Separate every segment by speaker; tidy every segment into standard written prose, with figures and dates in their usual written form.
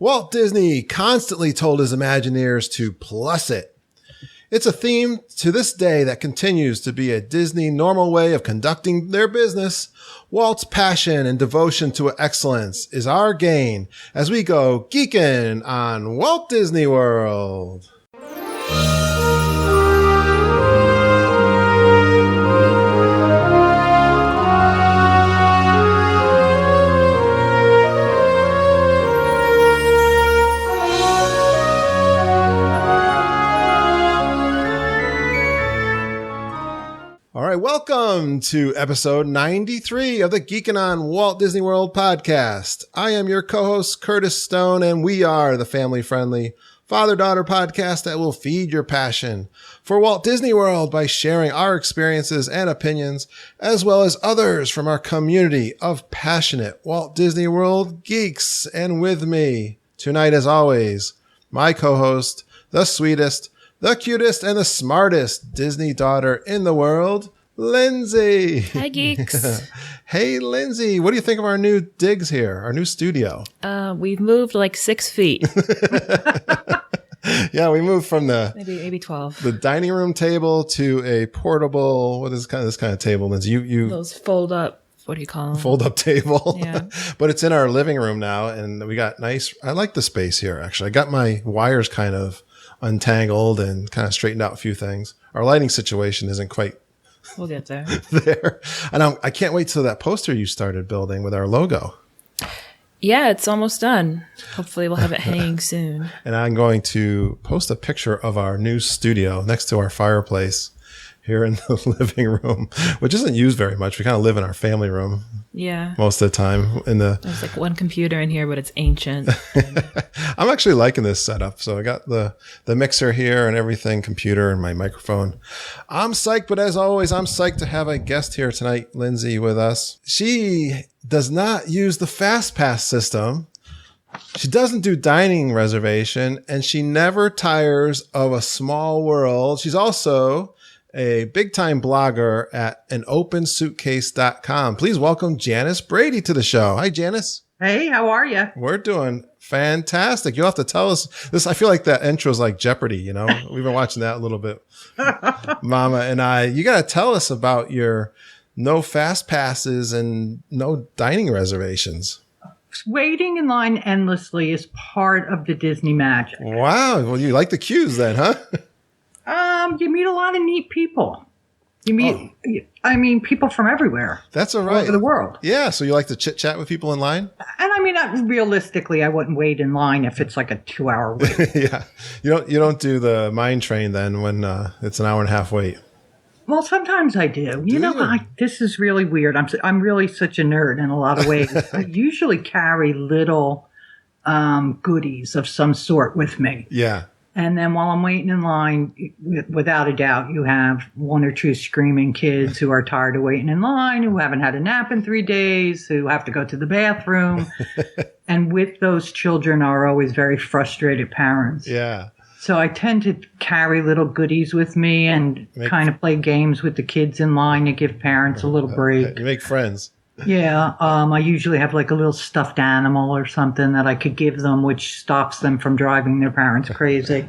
Speaker 1: Walt Disney constantly told his Imagineers to plus it. It's a theme to this day that continues to be a Disney normal way of conducting their business. Walt's passion and devotion to excellence is our gain as we go geekin' on Walt Disney World. All right, welcome to episode 93 of the Geekin' on Walt Disney World podcast. I am your co-host, Curtis Stone, and we are the family-friendly father-daughter podcast that will feed your passion for Walt Disney World by sharing our experiences and opinions, as well as others from our community of passionate Walt Disney World geeks. And with me tonight, as always, my co-host, the sweetest, the cutest, and the smartest Disney daughter in the world, Lindsay.
Speaker 2: Hi, geeks.
Speaker 1: Hey, Lindsay. What do you think of our new digs here, our new studio?
Speaker 2: We've moved like 6 feet.
Speaker 1: Yeah, we moved from
Speaker 2: maybe 12.
Speaker 1: The dining room table to a portable, what is this kind of table, Lindsay?
Speaker 2: Those fold up. What do you call them?
Speaker 1: Fold up table.
Speaker 2: Yeah.
Speaker 1: But it's in our living room now, and we got I like the space here, actually. I got my wires kind of untangled and kind of straightened out a few things. Our lighting situation isn't quite
Speaker 2: We'll get there.
Speaker 1: there. And I can't wait till that poster you started building with our logo.
Speaker 2: Yeah, it's almost done. Hopefully we'll have it hanging soon.
Speaker 1: And I'm going to post a picture of our new studio next to our fireplace here in the living room, which isn't used very much. We kind of live in our family room.
Speaker 2: Yeah.
Speaker 1: Most of the time.
Speaker 2: There's like one computer in here, but it's ancient.
Speaker 1: I'm actually liking this setup. So I got the mixer here and everything, computer and my microphone. I'm psyched, but as always, I'm psyched to have a guest here tonight, Lindsay, with us. She does not use the Fast Pass system. She doesn't do dining reservation, and she never tires of a small world. She's also a big-time blogger at anopensuitcase.com. Please welcome Janice Brady to the show. Hi, Janice.
Speaker 3: Hey, how are you?
Speaker 1: We're doing fantastic. You'll have to tell us this. I feel like that intro is like Jeopardy, you know? We've been watching that a little bit, Mama and I. You got to tell us about your no fast passes and no dining reservations.
Speaker 3: Waiting in line endlessly is part of the Disney magic.
Speaker 1: Wow. Well, you like the queues then, huh?
Speaker 3: You meet a lot of neat people. You meet, people from everywhere.
Speaker 1: That's all right.
Speaker 3: All over the world.
Speaker 1: Yeah. So you like to chit chat with people in line?
Speaker 3: And realistically, I wouldn't wait in line if it's like a 2-hour wait.
Speaker 1: Yeah. You don't do the mine train then when it's an hour and a half wait.
Speaker 3: Well, sometimes I do. This is really weird. I'm really such a nerd in a lot of ways. I usually carry little goodies of some sort with me.
Speaker 1: Yeah.
Speaker 3: And then while I'm waiting in line, without a doubt, you have one or two screaming kids who are tired of waiting in line, who haven't had a nap in 3 days, who have to go to the bathroom. And with those children are always very frustrated parents.
Speaker 1: Yeah.
Speaker 3: So I tend to carry little goodies with me and kind of play games with the kids in line to give parents a little break.
Speaker 1: You make friends.
Speaker 3: Yeah, I usually have like a little stuffed animal or something that I could give them, which stops them from driving their parents crazy.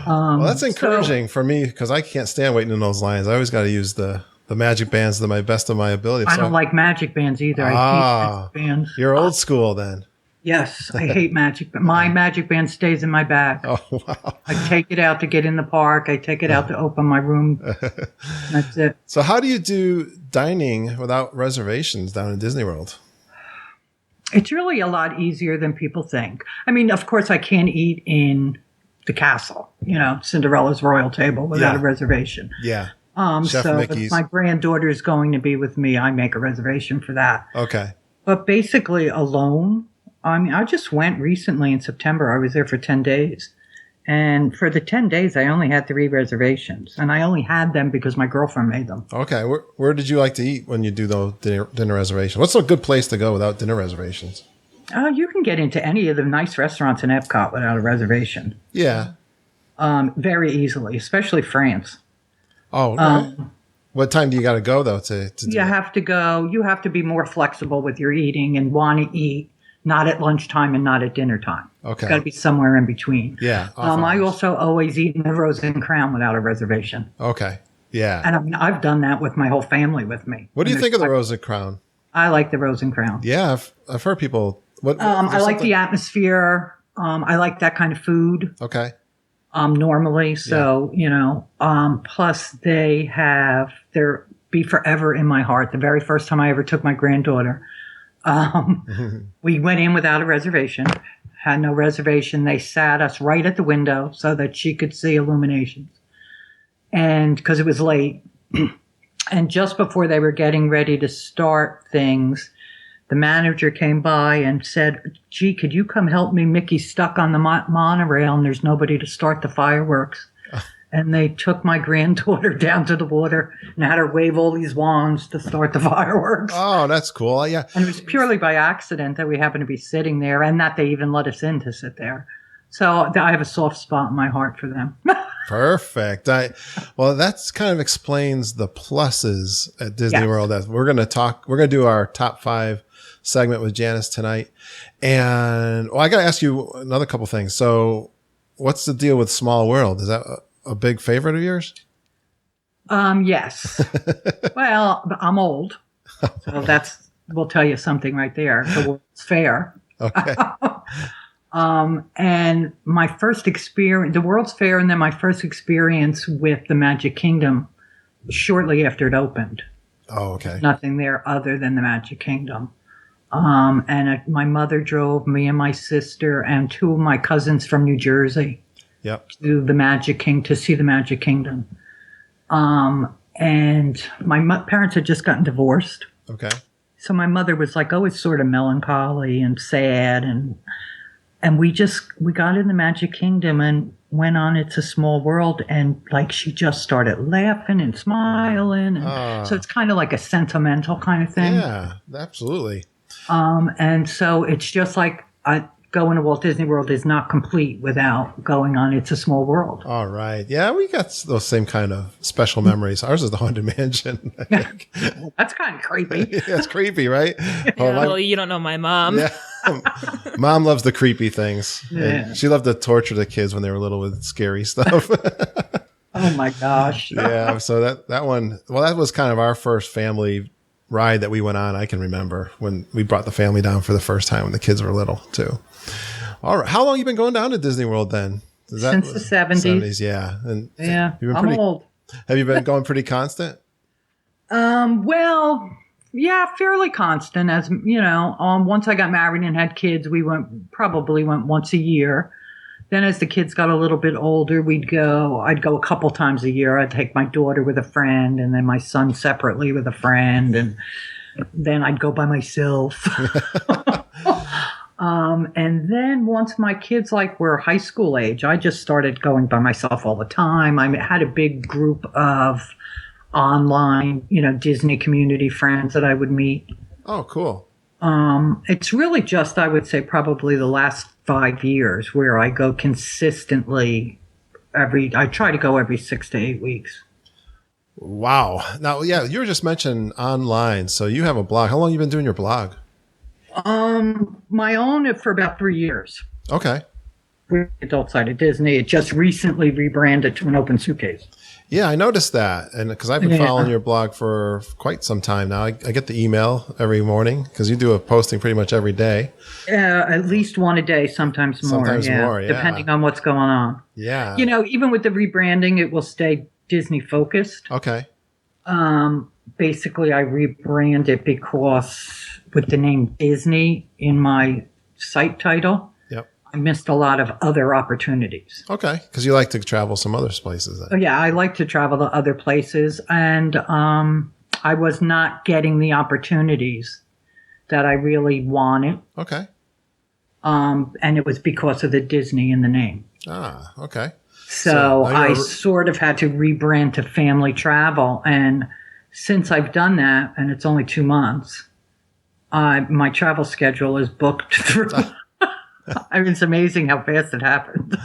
Speaker 1: Well, that's encouraging for me because I can't stand waiting in those lines. I always got to use the magic bands to my best of my ability.
Speaker 3: I don't like magic bands either. I hate magic bands.
Speaker 1: You're old school then.
Speaker 3: Yes, I hate magic. My magic band stays in my bag.
Speaker 1: Oh, wow.
Speaker 3: I take it out to get in the park. I take it out to open my room. That's it.
Speaker 1: So how do you do dining without reservations down in Disney World?
Speaker 3: It's really a lot easier than people think. I mean, of course, I can't eat in the castle, Cinderella's royal table without a reservation.
Speaker 1: Yeah.
Speaker 3: Chef so
Speaker 1: Mickey's.
Speaker 3: If my granddaughter is going to be with me, I make a reservation for that.
Speaker 1: Okay.
Speaker 3: But basically alone, I just went recently in September. I was there for 10 days. And for the 10 days, I only had 3 reservations. And I only had them because my girlfriend made them.
Speaker 1: Okay. Where did you like to eat when you do those dinner reservations? What's a good place to go without dinner reservations?
Speaker 3: You can get into any of the nice restaurants in Epcot without a reservation.
Speaker 1: Yeah.
Speaker 3: Very easily, especially France.
Speaker 1: Oh, right. What time do you got to go, though, to do
Speaker 3: You have to go. You have to be more flexible with your eating and want to eat not at lunchtime and not at dinner time.
Speaker 1: Okay.
Speaker 3: It's got to be somewhere in between.
Speaker 1: Yeah.
Speaker 3: I also always eat in the Rose and Crown without a reservation.
Speaker 1: Okay. Yeah.
Speaker 3: And I've done that with my whole family with me.
Speaker 1: What do you think of the Rose and Crown?
Speaker 3: I like the Rose and Crown.
Speaker 1: Yeah, I've heard people.
Speaker 3: I like the atmosphere. I like that kind of food.
Speaker 1: Okay.
Speaker 3: Normally, so plus they're be forever in my heart. The very first time I ever took my granddaughter, we went in without a reservation. Had no reservation. They sat us right at the window so that she could see illuminations. And because it was late, and just before they were getting ready to start things, the manager came by and said, "Gee, could you come help me? Mickey's stuck on the monorail and there's nobody to start the fireworks." And they took my granddaughter down to the water and had her wave all these wands to start the fireworks.
Speaker 1: Oh, that's cool. Yeah.
Speaker 3: And it was purely by accident that we happened to be sitting there and that they even let us in to sit there. So I have a soft spot in my heart for them.
Speaker 1: Perfect. Well, that's kind of explains the pluses at Disney World. We're going to do our top 5 segment with Janice tonight. And I got to ask you another couple things. So what's the deal with Small World? Is that a big favorite of yours?
Speaker 3: Yes. Well, I'm old. So we'll tell you something right there. The World's Fair.
Speaker 1: Okay.
Speaker 3: And my first experience, the World's Fair, and then my first experience with the Magic Kingdom shortly after it opened.
Speaker 1: Oh, okay.
Speaker 3: Nothing there other than the Magic Kingdom. My mother drove me and my sister and 2 of my cousins from New Jersey to the Magic King to see the Magic Kingdom. And my parents had just gotten divorced.
Speaker 1: Okay.
Speaker 3: So my mother was like always sort of melancholy and sad, and we got in the Magic Kingdom and went on It's a Small World, and like she just started laughing and smiling, and so it's kind of like a sentimental kind of thing.
Speaker 1: Yeah, absolutely.
Speaker 3: And so it's just like going to Walt Disney World is not complete without going on It's a Small World.
Speaker 1: All right. Yeah, we got those same kind of special memories. Ours is the Haunted Mansion, I think.
Speaker 3: That's kind of creepy.
Speaker 1: Yeah, it's creepy, right?
Speaker 2: Yeah, well, you don't know my mom.
Speaker 1: Yeah. Mom loves the creepy things.
Speaker 3: Yeah.
Speaker 1: She loved to torture the kids when they were little with scary stuff.
Speaker 3: Oh my gosh.
Speaker 1: Yeah. So that one, well, that was kind of our first family ride that we went on. I can remember when we brought the family down for the first time when the kids were little too. All right. How long have you been going down to Disney World then?
Speaker 3: Since the 70s.
Speaker 1: 70s, yeah. And
Speaker 3: yeah,
Speaker 1: I'm
Speaker 3: old.
Speaker 1: Have you been going pretty constant?
Speaker 3: Well, yeah, fairly constant. As you know, once I got married and had kids, we probably went once a year. Then as the kids got a little bit older, I'd go a couple times a year. I'd take my daughter with a friend and then my son separately with a friend. And then I'd go by myself. And then once my kids were high school age, I just started going by myself all the time. I had a big group of online, Disney community friends that I would meet.
Speaker 1: Oh, cool.
Speaker 3: It's really just, I would say, probably the last 5 years where I go consistently I try to go every 6 to 8 weeks.
Speaker 1: Wow. Now, yeah, you were just mentioning online. So you have a blog. How long have you been doing your blog?
Speaker 3: My own for about 3 years.
Speaker 1: Okay.
Speaker 3: We're adult side of Disney. It just recently rebranded to an open suitcase.
Speaker 1: Yeah, I noticed that. And because I've been following your blog for quite some time now. I get the email every morning because you do a posting pretty much every day.
Speaker 3: At least one a day, sometimes more.
Speaker 1: Sometimes more, yeah.
Speaker 3: Depending on what's going on.
Speaker 1: Yeah.
Speaker 3: Even with the rebranding, it will stay Disney focused.
Speaker 1: Okay.
Speaker 3: Basically, I rebrand it because with the name Disney in my site title, I missed a lot of other opportunities.
Speaker 1: Okay, because you like to travel some other places. Then.
Speaker 3: Oh, yeah, I like to travel to other places, and I was not getting the opportunities that I really wanted.
Speaker 1: Okay.
Speaker 3: And it was because of the Disney in the name.
Speaker 1: Ah, okay.
Speaker 3: So I sort of had to rebrand to family travel, and since I've done that, and it's only 2 months, my travel schedule is booked through. I mean, it's amazing how fast it happened.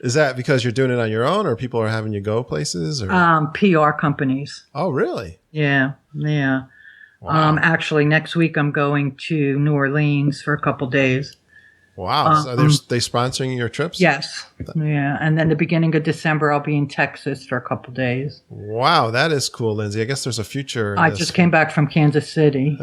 Speaker 1: Is that because you're doing it on your own, or people are having you go places? Or
Speaker 3: PR companies.
Speaker 1: Oh, really?
Speaker 3: Yeah.
Speaker 1: Wow.
Speaker 3: Actually, next week I'm going to New Orleans for a couple days.
Speaker 1: Wow. So they sponsoring your trips?
Speaker 3: Yes. Yeah. And then the beginning of December, I'll be in Texas for a couple days.
Speaker 1: Wow. That is cool, Lindsay. I guess there's a future.
Speaker 3: I just came back from Kansas City.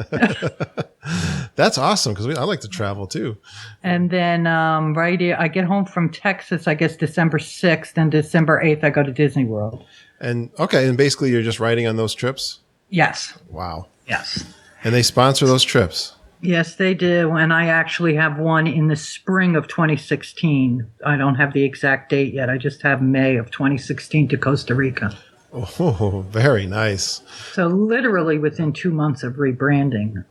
Speaker 1: That's awesome because I like to travel too.
Speaker 3: And then I get home from Texas, I guess December 6th, and December 8th, I go to Disney World.
Speaker 1: And okay. And basically you're just riding on those trips?
Speaker 3: Yes.
Speaker 1: Wow.
Speaker 3: Yes.
Speaker 1: And they sponsor those trips?
Speaker 3: Yes, they do. And I actually have one in the spring of 2016. I don't have the exact date yet. I just have May of 2016 to Costa Rica.
Speaker 1: Oh, very nice.
Speaker 3: So literally within 2 months of rebranding.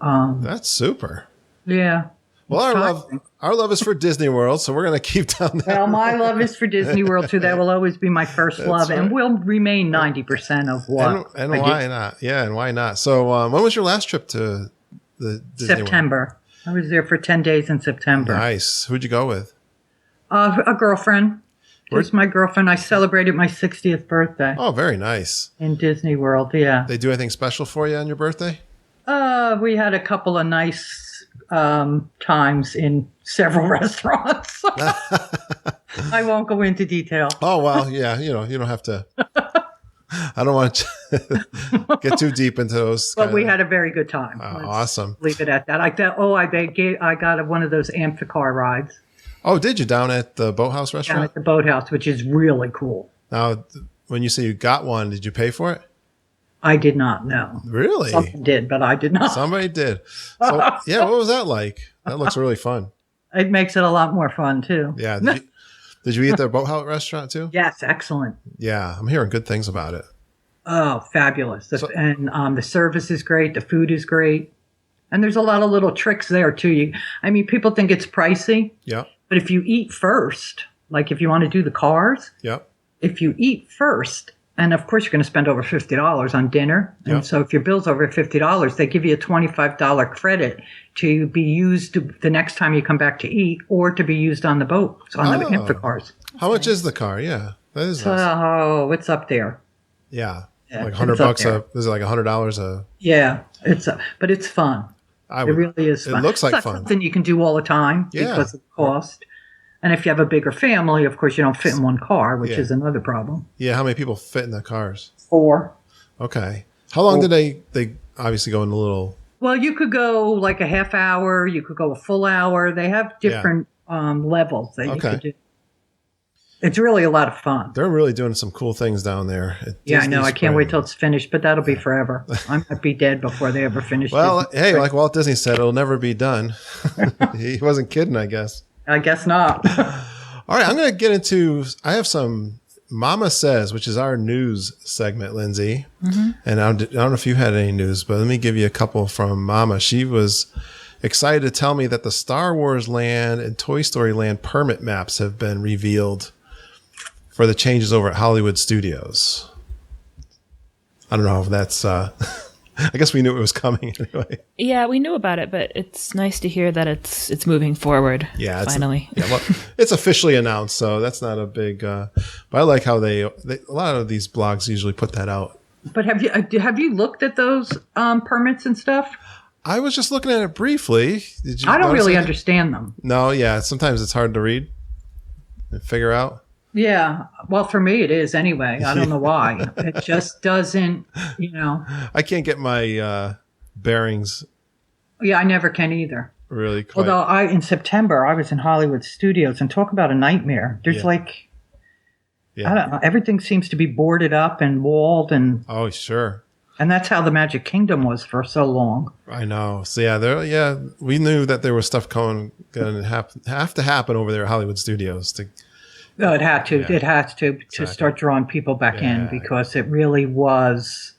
Speaker 1: That's super.
Speaker 3: Yeah.
Speaker 1: Well, our love is for Disney World, so we're going to keep down that.
Speaker 3: Well, my love is for Disney World, too. That will always be my first love,
Speaker 1: right.
Speaker 3: and will remain 90% of what
Speaker 1: And
Speaker 3: I
Speaker 1: why
Speaker 3: do.
Speaker 1: not? Yeah, and why not? So when was your last trip to the Disney World?
Speaker 3: September. I was there for 10 days in September.
Speaker 1: Nice. Who'd you go with?
Speaker 3: A girlfriend. Just my girlfriend. I celebrated my 60th birthday
Speaker 1: Oh, very nice.
Speaker 3: in Disney World, yeah.
Speaker 1: They do anything special for you on your birthday?
Speaker 3: We had a couple of nice times in several restaurants. I won't go into detail.
Speaker 1: Oh, well, yeah, you don't have to. I don't want to get too deep into those.
Speaker 3: But we had a very good time. Let's
Speaker 1: Awesome.
Speaker 3: leave it at that. I got one of those amphicar rides
Speaker 1: Oh, did you down at the Boathouse
Speaker 3: down
Speaker 1: restaurant?
Speaker 3: at the boathouse, which is really cool.
Speaker 1: Now, when you say you got one, did you pay for it?
Speaker 3: I did not know.
Speaker 1: Really?
Speaker 3: Someone did, but I did not.
Speaker 1: Somebody did. So, yeah, what was that like? That looks really fun.
Speaker 3: It makes it a lot more fun, too.
Speaker 1: Yeah. Did you eat at the Boathouse restaurant too?
Speaker 3: Yes, excellent.
Speaker 1: Yeah, I'm hearing good things about it.
Speaker 3: Oh, fabulous. And the service is great. The food is great. And there's a lot of little tricks there, too. People think it's pricey.
Speaker 1: Yeah.
Speaker 3: But if you eat first, like if you want to do the cars,
Speaker 1: Yeah.
Speaker 3: if you eat first, and of course you're going to spend over $50 on dinner. And
Speaker 1: Yeah.
Speaker 3: so if your bill's over $50, they give you a $25 credit to be used the next time you come back to eat or to be used on the boats, on the Amphicar.
Speaker 1: How much is the car? Yeah. That is nice.
Speaker 3: Oh, it's up there.
Speaker 1: Yeah.
Speaker 3: Yeah,
Speaker 1: Like
Speaker 3: it's
Speaker 1: $100
Speaker 3: up there.
Speaker 1: is it like $100 a
Speaker 3: Yeah, but it's fun.
Speaker 1: I
Speaker 3: It
Speaker 1: would,
Speaker 3: really is fun.
Speaker 1: It looks like
Speaker 3: it's not
Speaker 1: fun.
Speaker 3: something you can do all the time
Speaker 1: Yeah.
Speaker 3: because of the cost. And if you have a bigger family, of course, you don't fit in one car, which
Speaker 1: Yeah.
Speaker 3: is another problem.
Speaker 1: Yeah, how many people fit in the cars?
Speaker 3: 4.
Speaker 1: Okay. How long did they obviously go in a little
Speaker 3: Well, you could go like a half hour. You could go a full hour. They have different levels that you
Speaker 1: Okay.
Speaker 3: could do. It's really a lot of fun.
Speaker 1: They're really doing some cool things down there. At
Speaker 3: Yeah, I
Speaker 1: Disney
Speaker 3: know. I can't wait
Speaker 1: Springs.
Speaker 3: till it's finished, but that'll be forever. I might be dead before they ever finish
Speaker 1: Well,
Speaker 3: Disney
Speaker 1: hey,
Speaker 3: Springs.
Speaker 1: like Walt Disney said, it'll never be done. He wasn't kidding, I guess.
Speaker 3: I guess not.
Speaker 1: All right, I'm going to get into. I have some Mama Says, which is our news segment, Lindsay. Mm-hmm. And I don't know if you had any news, but let me give you a couple from Mama. She was excited to tell me that the Star Wars Land and Toy Story Land permit maps have been revealed for the changes over at Hollywood Studios. I don't know if that's. I guess we knew it was coming anyway.
Speaker 2: Yeah, we knew about it, but it's nice to hear that it's moving forward.
Speaker 1: Yeah,
Speaker 2: finally.
Speaker 1: Well, it's officially announced, so that's not a big. But I like how they a lot of these blogs usually put that out.
Speaker 3: But have you looked at those permits and stuff?
Speaker 1: I was just looking at it briefly. Did you?
Speaker 3: I don't
Speaker 1: notice
Speaker 3: really
Speaker 1: it?
Speaker 3: understand them.
Speaker 1: No, yeah. Sometimes it's hard to read and figure out.
Speaker 3: Yeah. Well, for me, it is anyway. I don't know why. It just doesn't,
Speaker 1: I can't get my bearings
Speaker 3: Yeah, I never can either.
Speaker 1: really quite.
Speaker 3: Although in September, I was in Hollywood Studios, and talk about a nightmare. There's
Speaker 1: Yeah.
Speaker 3: I don't know, everything seems to be boarded up and walled, and
Speaker 1: Oh, sure.
Speaker 3: that's how the Magic Kingdom was for so long.
Speaker 1: I know. So yeah, we knew that there was stuff going to have to happen over there at Hollywood Studios to.
Speaker 3: No, it had to.
Speaker 1: Yeah.
Speaker 3: It has to
Speaker 1: Exactly.
Speaker 3: start drawing people back in
Speaker 1: Yeah.
Speaker 3: because it really was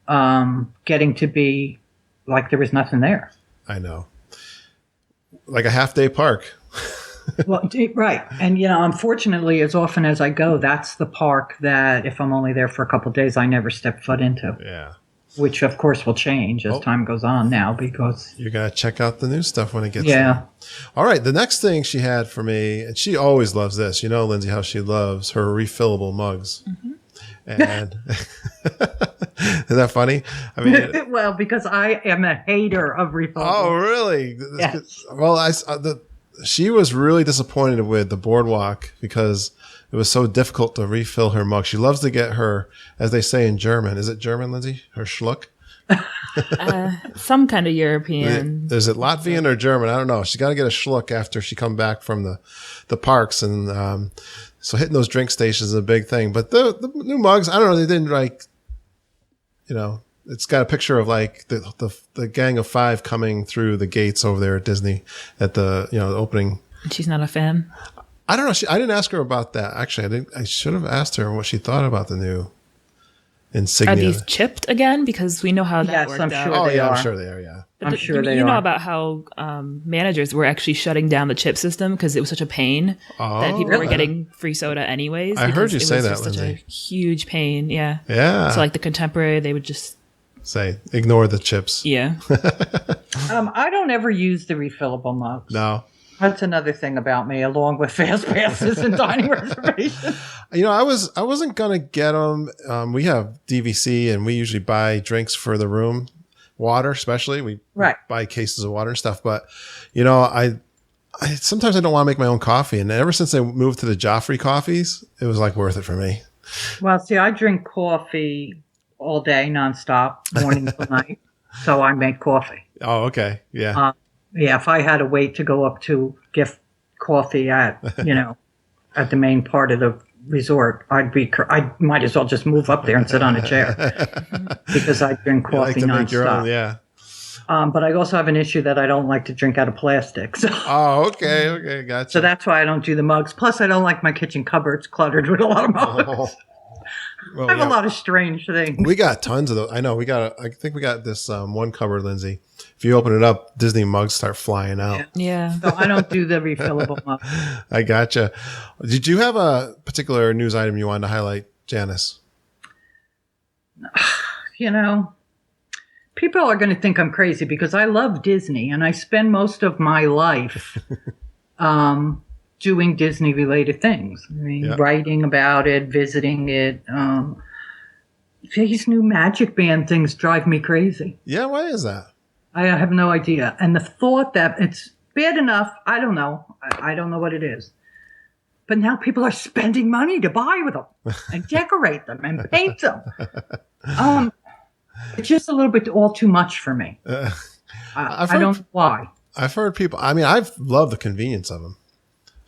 Speaker 3: getting to be like there was nothing there.
Speaker 1: I know. Like a half-day park.
Speaker 3: Well, right. And, unfortunately, as often as I go, that's the park that if I'm only there for a couple of days, I never step foot into,
Speaker 1: Yeah.
Speaker 3: which, of course, will change as
Speaker 1: Oh.
Speaker 3: time goes on now because,
Speaker 1: You got to check out the new stuff when it gets
Speaker 3: yeah.
Speaker 1: there. All right. The next thing she had for me, and she always loves this. You know, Lindsay, how she loves her refillable mugs.
Speaker 3: Mm-hmm.
Speaker 1: And Isn't that funny? I mean,
Speaker 3: Well, because I am a hater of refillable.
Speaker 1: oh, really?
Speaker 3: Yes.
Speaker 1: Well, she was really disappointed with the boardwalk because it was so difficult to refill her mug. She loves to get her, as they say in German. Is it German, Lindsay? Her schluck?
Speaker 2: Some kind of European.
Speaker 1: Is it Latvian or German? I don't know. She's got to get a schluck after she come back from the parks. And so hitting those drink stations is a big thing. But the new mugs, I don't know. They didn't it's got a picture of like the gang of 5 coming through the gates over there at Disney at the opening.
Speaker 2: She's not a fan.
Speaker 1: I don't know. I didn't ask her about that. Actually, I should have asked her what she thought about the new insignia.
Speaker 2: Are these chipped again? Because we know how that worked
Speaker 3: I'm
Speaker 2: out.
Speaker 3: sure
Speaker 1: Oh,
Speaker 3: they
Speaker 1: yeah,
Speaker 3: are.
Speaker 1: I'm sure they are, yeah.
Speaker 2: But
Speaker 3: I'm sure they are.
Speaker 2: You know about how managers were actually shutting down the chip system because it was such a pain that people were getting free soda anyways.
Speaker 1: I heard you say that,
Speaker 2: It was just such
Speaker 1: Lindsay.
Speaker 2: a huge pain, yeah.
Speaker 1: Yeah.
Speaker 2: So like the Contemporary, they would just...
Speaker 1: Say, ignore the chips.
Speaker 2: Yeah.
Speaker 3: I don't ever use the refillable mugs.
Speaker 1: No.
Speaker 3: That's another thing about me, along with fast passes and dining reservations.
Speaker 1: I wasn't going to get them. We have DVC and we usually buy drinks for the room. Water, especially. We buy cases of water and stuff. But, I sometimes I don't want to make my own coffee. And ever since I moved to the Joffrey coffees, it was like worth it for me.
Speaker 3: Well, see, I drink coffee all day, nonstop, morning to night. So I make coffee.
Speaker 1: Oh, okay. Yeah.
Speaker 3: Yeah, if I had to wait to go up to get coffee at, at the main part of the resort, I might as well just move up there and sit on a chair because I drink coffee nonstop.
Speaker 1: Yeah.
Speaker 3: But I also have an issue that I don't like to drink out of plastic. So.
Speaker 1: Oh, okay, gotcha.
Speaker 3: So that's why I don't do the mugs. Plus, I don't like my kitchen cupboards cluttered with a lot of mugs.
Speaker 1: Oh. Well,
Speaker 3: I have a lot of strange things.
Speaker 1: We got tons of those. I know. I think we got this one cupboard, Lindsay. If you open it up, Disney mugs start flying out.
Speaker 2: Yeah.
Speaker 3: So I don't do the refillable mugs.
Speaker 1: I gotcha. Did you have a particular news item you wanted to highlight, Janice?
Speaker 3: People are going to think I'm crazy because I love Disney and I spend most of my life doing Disney-related things. I mean, writing about it, visiting it. These new Magic Band things drive me crazy.
Speaker 1: Yeah, why is that?
Speaker 3: I have no idea. And the thought that it's bad enough, I don't know. I don't know what it is. But now people are spending money to buy with them and decorate them and paint them. It's just a little bit all too much for me. I don't know why.
Speaker 1: I've heard people, I've loved the convenience of them.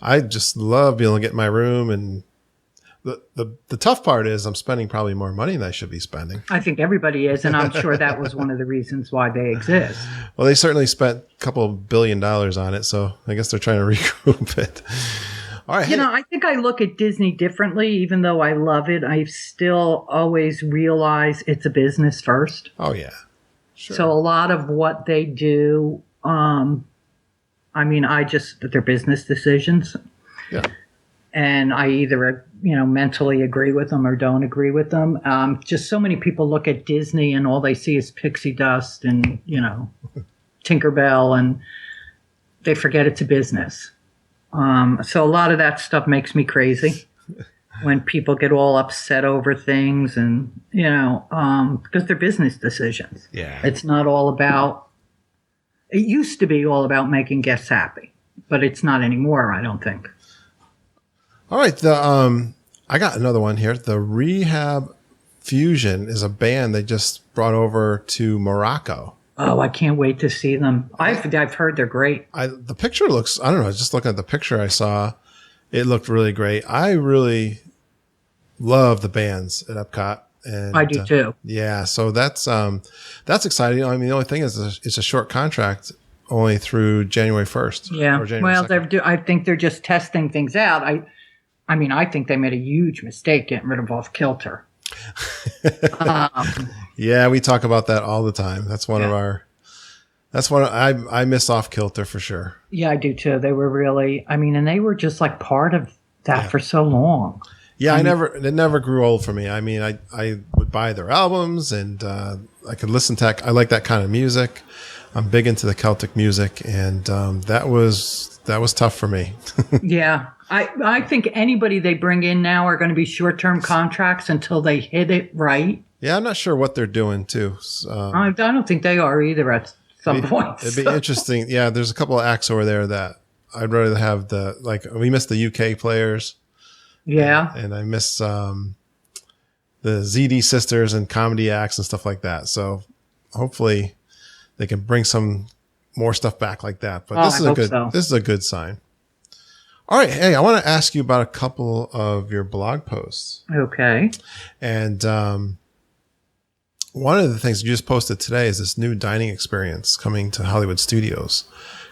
Speaker 1: I just love being able to get in my room, and the tough part is I'm spending probably more money than I should be spending.
Speaker 3: I think everybody is, and I'm sure that was one of the reasons why they exist.
Speaker 1: Well, they certainly spent a couple of $1 billion on it, so I guess they're trying to recoup it. All right.
Speaker 3: I think I look at Disney differently. Even though I love it, I still always realize it's a business first.
Speaker 1: Oh, yeah. Sure.
Speaker 3: So a lot of what they do, they're business decisions.
Speaker 1: Yeah.
Speaker 3: And I either, mentally agree with them or don't agree with them. Just so many people look at Disney and all they see is pixie dust and, Tinkerbell, and they forget it's a business. So a lot of that stuff makes me crazy when people get all upset over things and, because they're business decisions.
Speaker 1: Yeah.
Speaker 3: It's not all about, it used to be all about making guests happy, but it's not anymore, I don't think.
Speaker 1: All right. I got another one here. The Rehab Fusion is a band they just brought over to Morocco.
Speaker 3: Oh, I can't wait to see them. I've heard they're great.
Speaker 1: The picture looks, I don't know, just looking at the picture I saw, it looked really great. I really love the bands at Epcot. And
Speaker 3: I do too.
Speaker 1: Yeah. So that's exciting. The only thing is it's a short contract, only through January 1st.
Speaker 3: Yeah.
Speaker 1: Or January 2nd.
Speaker 3: I think they're just testing things out. I think they made a huge mistake getting rid of Off Kilter.
Speaker 1: Yeah, we talk about that all the time. That's one of our. I miss Off Kilter for sure.
Speaker 3: Yeah, I do too. They were really. and they were just like part of that for so long.
Speaker 1: Yeah, it never grew old for me. I would buy their albums and I could listen to. I like that kind of music. I'm big into the Celtic music, and that was tough for me.
Speaker 3: Yeah. I think anybody they bring in now are going to be short-term contracts until they hit it right.
Speaker 1: Yeah, I'm not sure what they're doing too.
Speaker 3: I don't think they are either at some point.
Speaker 1: It'd be interesting. Yeah, there's a couple of acts over there that I'd rather have we miss the UK players.
Speaker 3: Yeah.
Speaker 1: And I miss the ZD sisters and comedy acts and stuff like that. So hopefully they can bring some more stuff back like that. But this is a good sign. All right. Hey, I want to ask you about a couple of your blog posts.
Speaker 3: Okay.
Speaker 1: And one of the things you just posted today is this new dining experience coming to Hollywood Studios,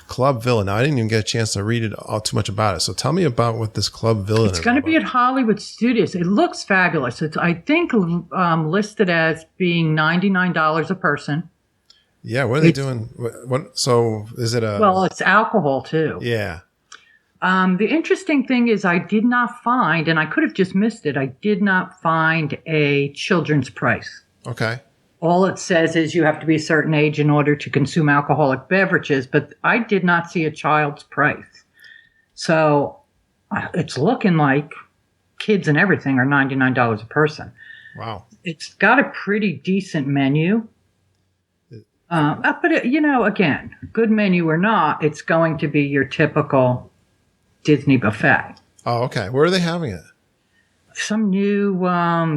Speaker 1: Club Villa. Now, I didn't even get a chance to read all too much about it. So tell me about what this Club Villa is.
Speaker 3: It's going to be at Hollywood Studios. It looks fabulous. It's, I think, listed as being $99 a person.
Speaker 1: Yeah. What are they doing? So is it
Speaker 3: well, it's alcohol too.
Speaker 1: Yeah.
Speaker 3: The interesting thing is I did not find, and I could have just missed it, I did not find a children's price.
Speaker 1: Okay.
Speaker 3: All it says is you have to be a certain age in order to consume alcoholic beverages, but I did not see a child's price. So it's looking like kids and everything are $99 a person.
Speaker 1: Wow.
Speaker 3: It's got a pretty decent menu. But, again, good menu or not, it's going to be your typical Disney buffet.
Speaker 1: Oh, okay. Where are they having it?
Speaker 3: Some new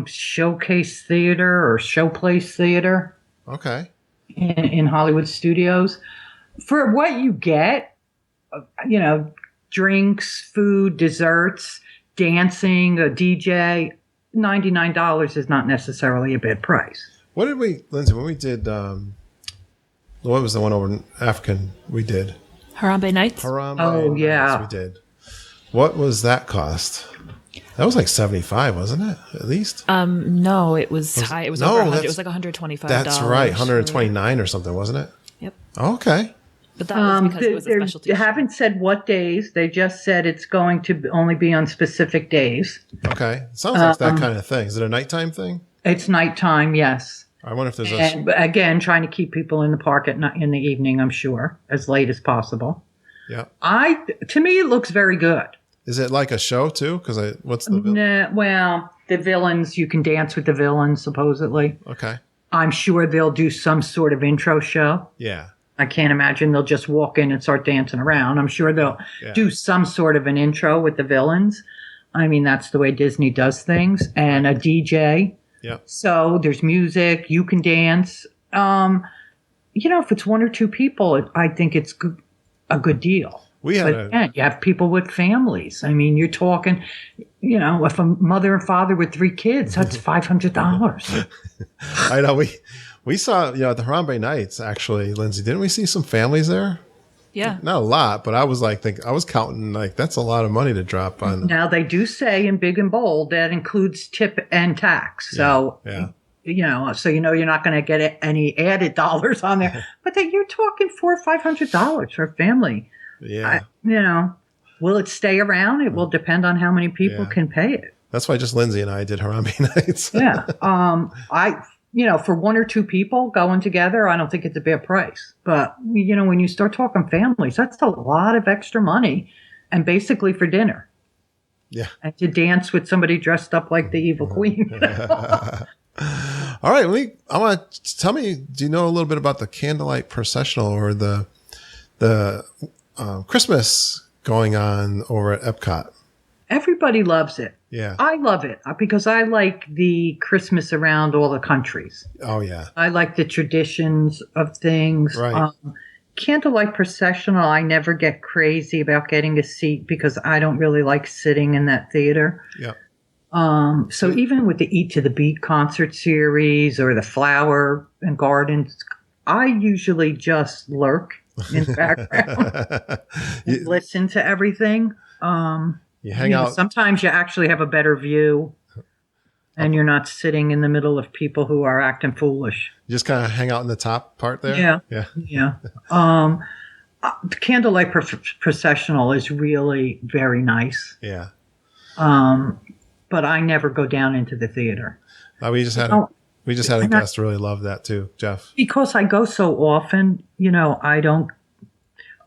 Speaker 3: showcase theater or showplace theater.
Speaker 1: Okay.
Speaker 3: In Hollywood Studios. For what you get, drinks, food, desserts, dancing, a DJ, $99 is not necessarily a bad price.
Speaker 1: What did Lindsay, when we did, what was the one over in African we did?
Speaker 2: Harambe Nights?
Speaker 1: Harambe Nights we did. What was that cost? That was like $75, wasn't it? At least.
Speaker 2: No, it was high. It was over 100. It was like $125.
Speaker 1: That's right, $129 or something, wasn't it?
Speaker 2: Yep.
Speaker 1: Okay.
Speaker 2: But that was because it was a specialty.
Speaker 3: They haven't said what days. They just said it's going to only be on specific days.
Speaker 1: Okay. Sounds like that kind of thing. Is it a nighttime thing?
Speaker 3: It's nighttime, yes.
Speaker 1: I wonder if there's
Speaker 3: and again, trying to keep people in the park in the evening, I'm sure, as late as possible.
Speaker 1: Yeah.
Speaker 3: To me, it looks very good.
Speaker 1: Is it like a show too? Because what's the villain?
Speaker 3: Nah, well, the villains, you can dance with the villains, supposedly.
Speaker 1: Okay.
Speaker 3: I'm sure they'll do some sort of intro show.
Speaker 1: Yeah.
Speaker 3: I can't imagine they'll just walk in and start dancing around. I'm sure they'll do some sort of an intro with the villains. I mean, that's the way Disney does things. And a DJ.
Speaker 1: Yeah.
Speaker 3: So there's music. You can dance. If it's one or two people, I think it's a good deal. Again, you have people with families. I mean, you're talking, if a mother and father with 3 kids, that's $500.
Speaker 1: I know. We saw, at the Harambe Nights, actually, Lindsay, didn't we see some families there?
Speaker 2: Yeah.
Speaker 1: Not a lot, but I was I was counting, that's a lot of money to drop on.
Speaker 3: Now, they do say in big and bold that includes tip and tax. So,
Speaker 1: yeah.
Speaker 3: You're not going to get any added dollars on there. But you're talking $400 or $500 for a family.
Speaker 1: Yeah.
Speaker 3: Will it stay around? It will depend on how many people can pay it.
Speaker 1: That's why just Lindsay and I did Harambe Nights.
Speaker 3: Yeah. For 1 or 2 people going together, I don't think it's a bad price. But, when you start talking families, that's a lot of extra money and basically for dinner.
Speaker 1: Yeah.
Speaker 3: And to dance with somebody dressed up like the evil queen.
Speaker 1: All right. I want to tell me, do you know a little bit about the candlelight processional or the Christmas going on over at Epcot?
Speaker 3: Everybody loves it.
Speaker 1: Yeah.
Speaker 3: I love it because I like the Christmas around all the countries.
Speaker 1: Oh, yeah.
Speaker 3: I like the traditions of things.
Speaker 1: Right.
Speaker 3: Candlelight processional, I never get crazy about getting a seat because I don't really like sitting in that theater.
Speaker 1: Yeah.
Speaker 3: So even with the Eat to the Beat concert series or the Flower and Gardens, I usually just lurk in the background and listen to everything.
Speaker 1: You hang out.
Speaker 3: Sometimes you actually have a better view and you're not sitting in the middle of people who are acting foolish.
Speaker 1: You just kind of hang out in the top part there?
Speaker 3: Yeah.
Speaker 1: Yeah.
Speaker 3: Yeah. The candlelight processional is really very nice.
Speaker 1: Yeah.
Speaker 3: But I never go down into the theater.
Speaker 1: We just had a guest really love that too, Jeff.
Speaker 3: Because I go so often, I don't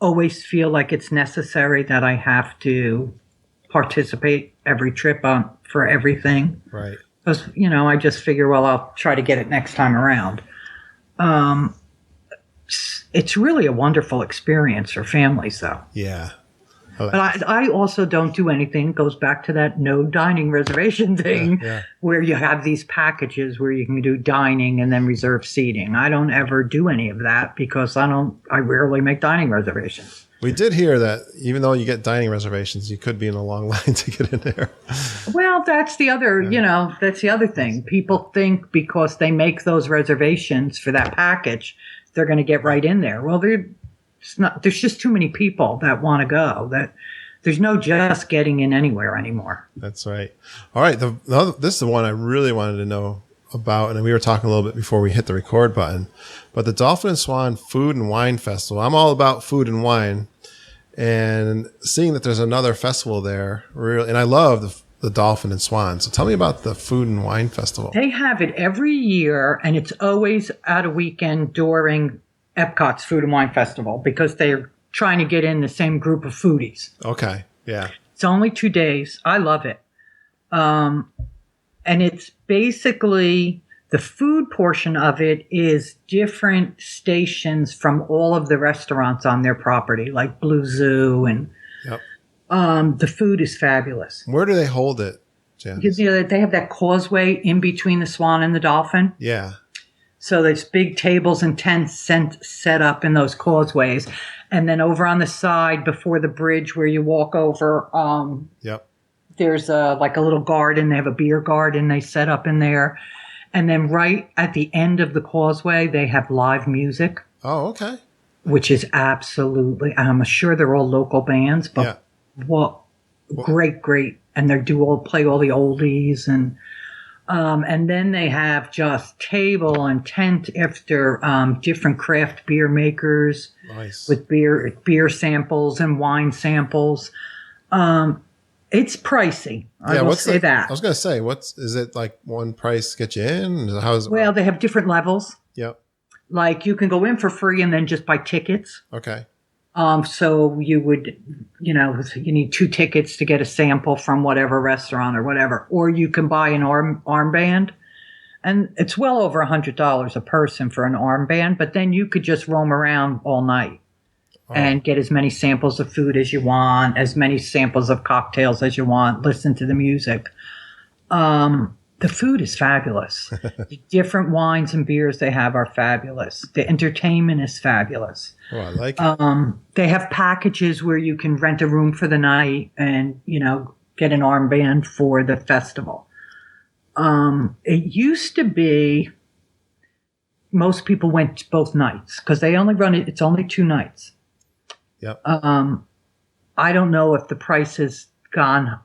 Speaker 3: always feel like it's necessary that I have to participate every trip for everything.
Speaker 1: Right.
Speaker 3: Because, I just figure, well, I'll try to get it next time around. It's really a wonderful experience for families, though.
Speaker 1: Yeah.
Speaker 3: But I also don't do anything. It goes back to that no dining reservation thing where you have these packages where you can do dining and then reserve seating. I don't ever do any of that because I rarely make dining reservations.
Speaker 1: We did hear that even though you get dining reservations, you could be in a long line to get in there.
Speaker 3: Well, that's the other, that's the other thing. People think because they make those reservations for that package, they're going to get right in there. Well, there's just too many people that want to go. That there's no just getting in anywhere anymore.
Speaker 1: That's right. All right. This is the one I really wanted to know about, and we were talking a little bit before we hit the record button. But the Dolphin and Swan Food and Wine Festival. I'm all about food and wine, and seeing that there's another festival there, really, and I love the Dolphin and Swan. So tell me about the Food and Wine Festival.
Speaker 3: They have it every year, and it's always at a weekend during Epcot's Food and Wine Festival because they're trying to get in the same group of foodies.
Speaker 1: Okay, yeah.
Speaker 3: It's only 2 days. I love it. And it's basically the food portion of it is different stations from all of the restaurants on their property, like Blue Zoo, and the food is fabulous.
Speaker 1: Where do they hold it, Janice?
Speaker 3: Because, they have that causeway in between the Swan and the Dolphin.
Speaker 1: Yeah. So
Speaker 3: there's big tables and tents set up in those causeways. And then over on the side before the bridge where you walk over, there's like a little garden. They have a beer garden they set up in there. And then right at the end of the causeway, they have live music.
Speaker 1: Oh, okay.
Speaker 3: Which is absolutely, I'm sure they're all local bands, but great. And they play all the oldies, and then they have just table and tent after different craft beer makers with beer samples and wine samples. It's pricey. I will say that.
Speaker 1: I was going to say, is it like one price get you in?
Speaker 3: Well, they have different levels.
Speaker 1: Yep.
Speaker 3: Like you can go in for free and then just buy tickets.
Speaker 1: Okay.
Speaker 3: So you would, you need 2 tickets to get a sample from whatever restaurant or whatever, or you can buy an armband, and it's well over $100 a person for an armband, but then you could just roam around all night and get as many samples of food as you want, as many samples of cocktails as you want, listen to the music. The food is fabulous. The different wines and beers they have are fabulous. The entertainment is fabulous.
Speaker 1: Oh, I like it.
Speaker 3: They have packages where you can rent a room for the night and, get an armband for the festival. It used to be most people went both nights because they only run it. It's only 2 nights.
Speaker 1: Yep.
Speaker 3: I don't know if the price has gone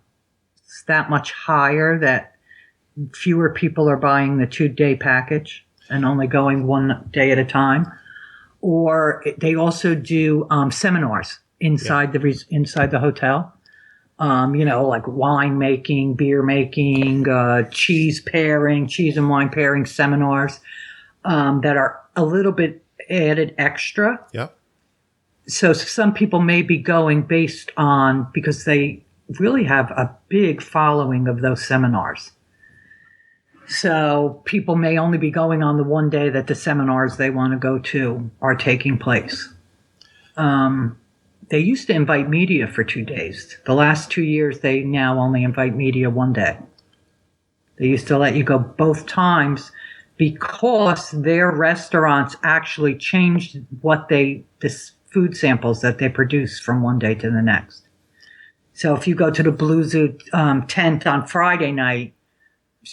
Speaker 3: that much higher that fewer people are buying the 2-day package and only going 1 day at a time, or they also do seminars inside the hotel. Like wine making, beer making, cheese and wine pairing seminars that are a little bit added extra.
Speaker 1: Yep.
Speaker 3: So some people may be going because they really have a big following of those seminars. So people may only be going on the 1 day that the seminars they want to go to are taking place. They used to invite media for 2 days. The last 2 years, they now only invite media 1 day. They used to let you go both times because their restaurants actually changed the food samples that they produce from 1 day to the next. So if you go to the Blue Zoo tent on Friday night,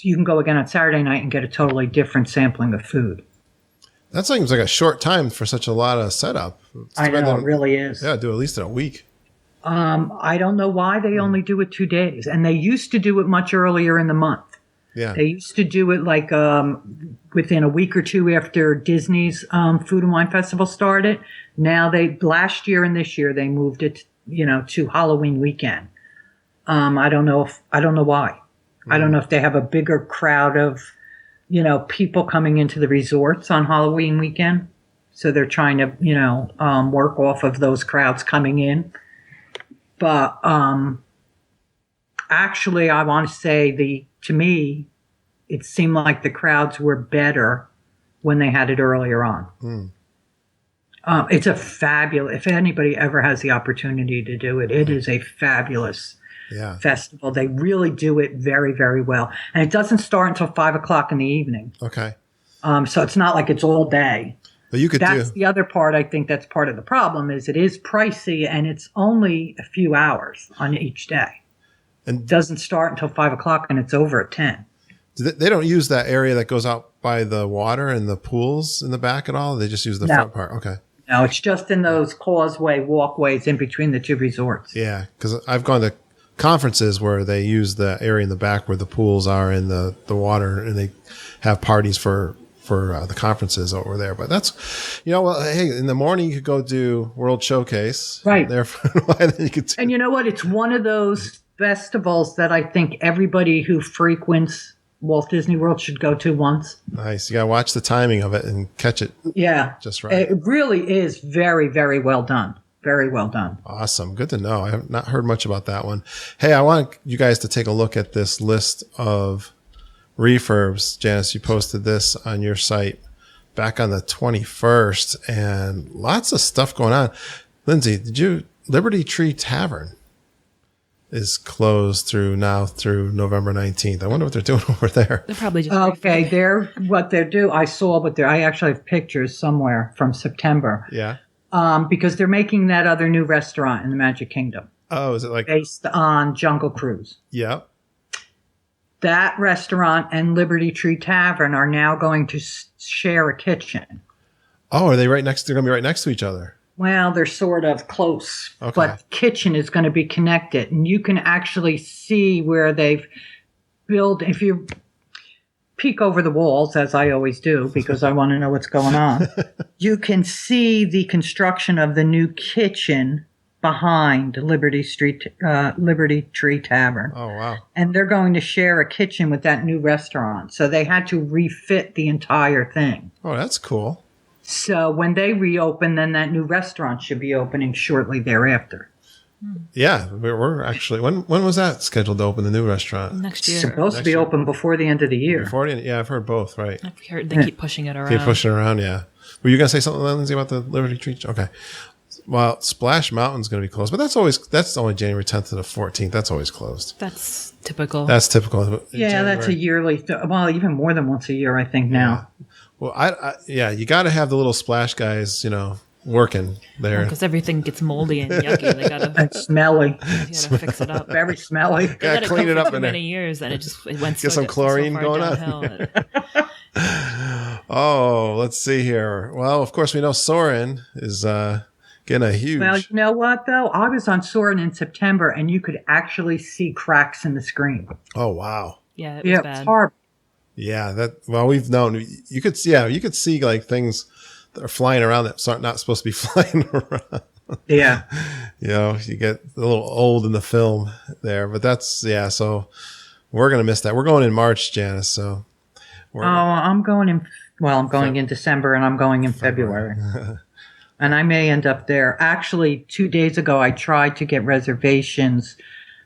Speaker 3: you can go again on Saturday night and get a totally different sampling of food.
Speaker 1: That seems like a short time for such a lot of setup.
Speaker 3: I know, it really is.
Speaker 1: Yeah, do at least a week.
Speaker 3: I don't know why they only do it 2 days. And they used to do it much earlier in the month.
Speaker 1: Yeah.
Speaker 3: They used to do it like within a week or 2 after Disney's Food and Wine Festival started. Now last year and this year, they moved it, to Halloween weekend. I don't know why. I don't know if they have a bigger crowd of, people coming into the resorts on Halloween weekend. So they're trying to, work off of those crowds coming in. But actually, I want to say to me, it seemed like the crowds were better when they had it earlier on. It's a fabulous, if anybody ever has the opportunity to do it, it is a fabulous festival. They really do it very, very well. And it doesn't start until 5 o'clock in the evening.
Speaker 1: Okay.
Speaker 3: So it's not like it's all day.
Speaker 1: But you could
Speaker 3: That's the other part. I think that's part of the problem is it is pricey and it's only a few hours on each day. And it doesn't start until 5 o'clock and it's over at 10.
Speaker 1: They don't use that area that goes out by the water and the pools in the back at all? They just use the front part? Okay.
Speaker 3: No, it's just in those causeway walkways in between the two resorts.
Speaker 1: Yeah, because I've gone to conferences where they use the area in the back where the pools are in the water, and they have parties for the conferences over there. But that's, well, hey, in the morning you could go do World Showcase.
Speaker 3: Right.
Speaker 1: There for a while, then you could
Speaker 3: and you know what? It's one of those festivals that I think everybody who frequents Walt Disney World should go to once.
Speaker 1: Nice. You got to watch the timing of it and catch it.
Speaker 3: Yeah.
Speaker 1: Just right.
Speaker 3: It really is very, very well done. Very well done.
Speaker 1: Awesome. Good to know. I have not heard much about that one. Hey, I want you guys to take a look at this list of refurbs. Janice, you posted this on your site back on the 21st and lots of stuff going on. Lindsay, Liberty Tree Tavern is closed through November 19th. I wonder what they're doing over there.
Speaker 2: They're probably just
Speaker 3: okay. I actually have pictures somewhere from September.
Speaker 1: Yeah.
Speaker 3: Because they're making that other new restaurant in the Magic Kingdom.
Speaker 1: Oh, is it like
Speaker 3: based on Jungle Cruise?
Speaker 1: Yeah.
Speaker 3: That restaurant and Liberty Tree Tavern are now going to share a kitchen.
Speaker 1: Oh, are they right next? They're going to be right next to each other.
Speaker 3: Well, they're sort of close,
Speaker 1: okay.
Speaker 3: But the kitchen is going to be connected, and you can actually see where they've built. If you peek over the walls, as I always do, because I want to know what's going on, you can see the construction of the new kitchen behind Liberty Tree Tavern.
Speaker 1: Oh, wow.
Speaker 3: And they're going to share a kitchen with that new restaurant. So they had to refit the entire thing.
Speaker 1: Oh, that's cool.
Speaker 3: So when they reopen, then that new restaurant should be opening shortly thereafter.
Speaker 1: Yeah, we're actually, when was that scheduled to open, the new restaurant?
Speaker 2: Next year.
Speaker 3: It's supposed to be open before the end of the year.
Speaker 1: Yeah, I've heard both, right?
Speaker 2: I've heard they keep pushing it around.
Speaker 1: Keep pushing it around, yeah. Were you going to say something, Lindsay, about the Liberty Tree? Okay. Well, Splash Mountain's going to be closed, but that's only January 10th to the 14th. That's always closed.
Speaker 2: That's typical.
Speaker 3: Yeah, that's a yearly, even more than once a year, I think now.
Speaker 1: Yeah. Well, you got to have the little splash guys, working there.
Speaker 2: Because everything gets moldy and yucky. They gotta
Speaker 3: and smelly.
Speaker 2: You gotta fix it up.
Speaker 3: Very smelly.
Speaker 2: They gotta
Speaker 1: clean it up
Speaker 2: for
Speaker 1: in
Speaker 2: many years, and it went
Speaker 1: get some chlorine going on. Oh, let's see here. Well, of course, we know Soarin' is getting a huge.
Speaker 3: Well, you know what though? I was on Soarin' in September, and you could actually see cracks in the screen.
Speaker 1: Oh wow.
Speaker 2: Yeah, it was bad.
Speaker 3: It's horrible.
Speaker 1: Yeah, we've known. You could see like things that are flying around that aren't not supposed to be flying around.
Speaker 3: Yeah.
Speaker 1: You get a little old in the film there, but so we're going to miss that. We're going in March, Janice, so.
Speaker 3: I'm going in December and I'm going in February. And I may end up there. Actually, 2 days ago, I tried to get reservations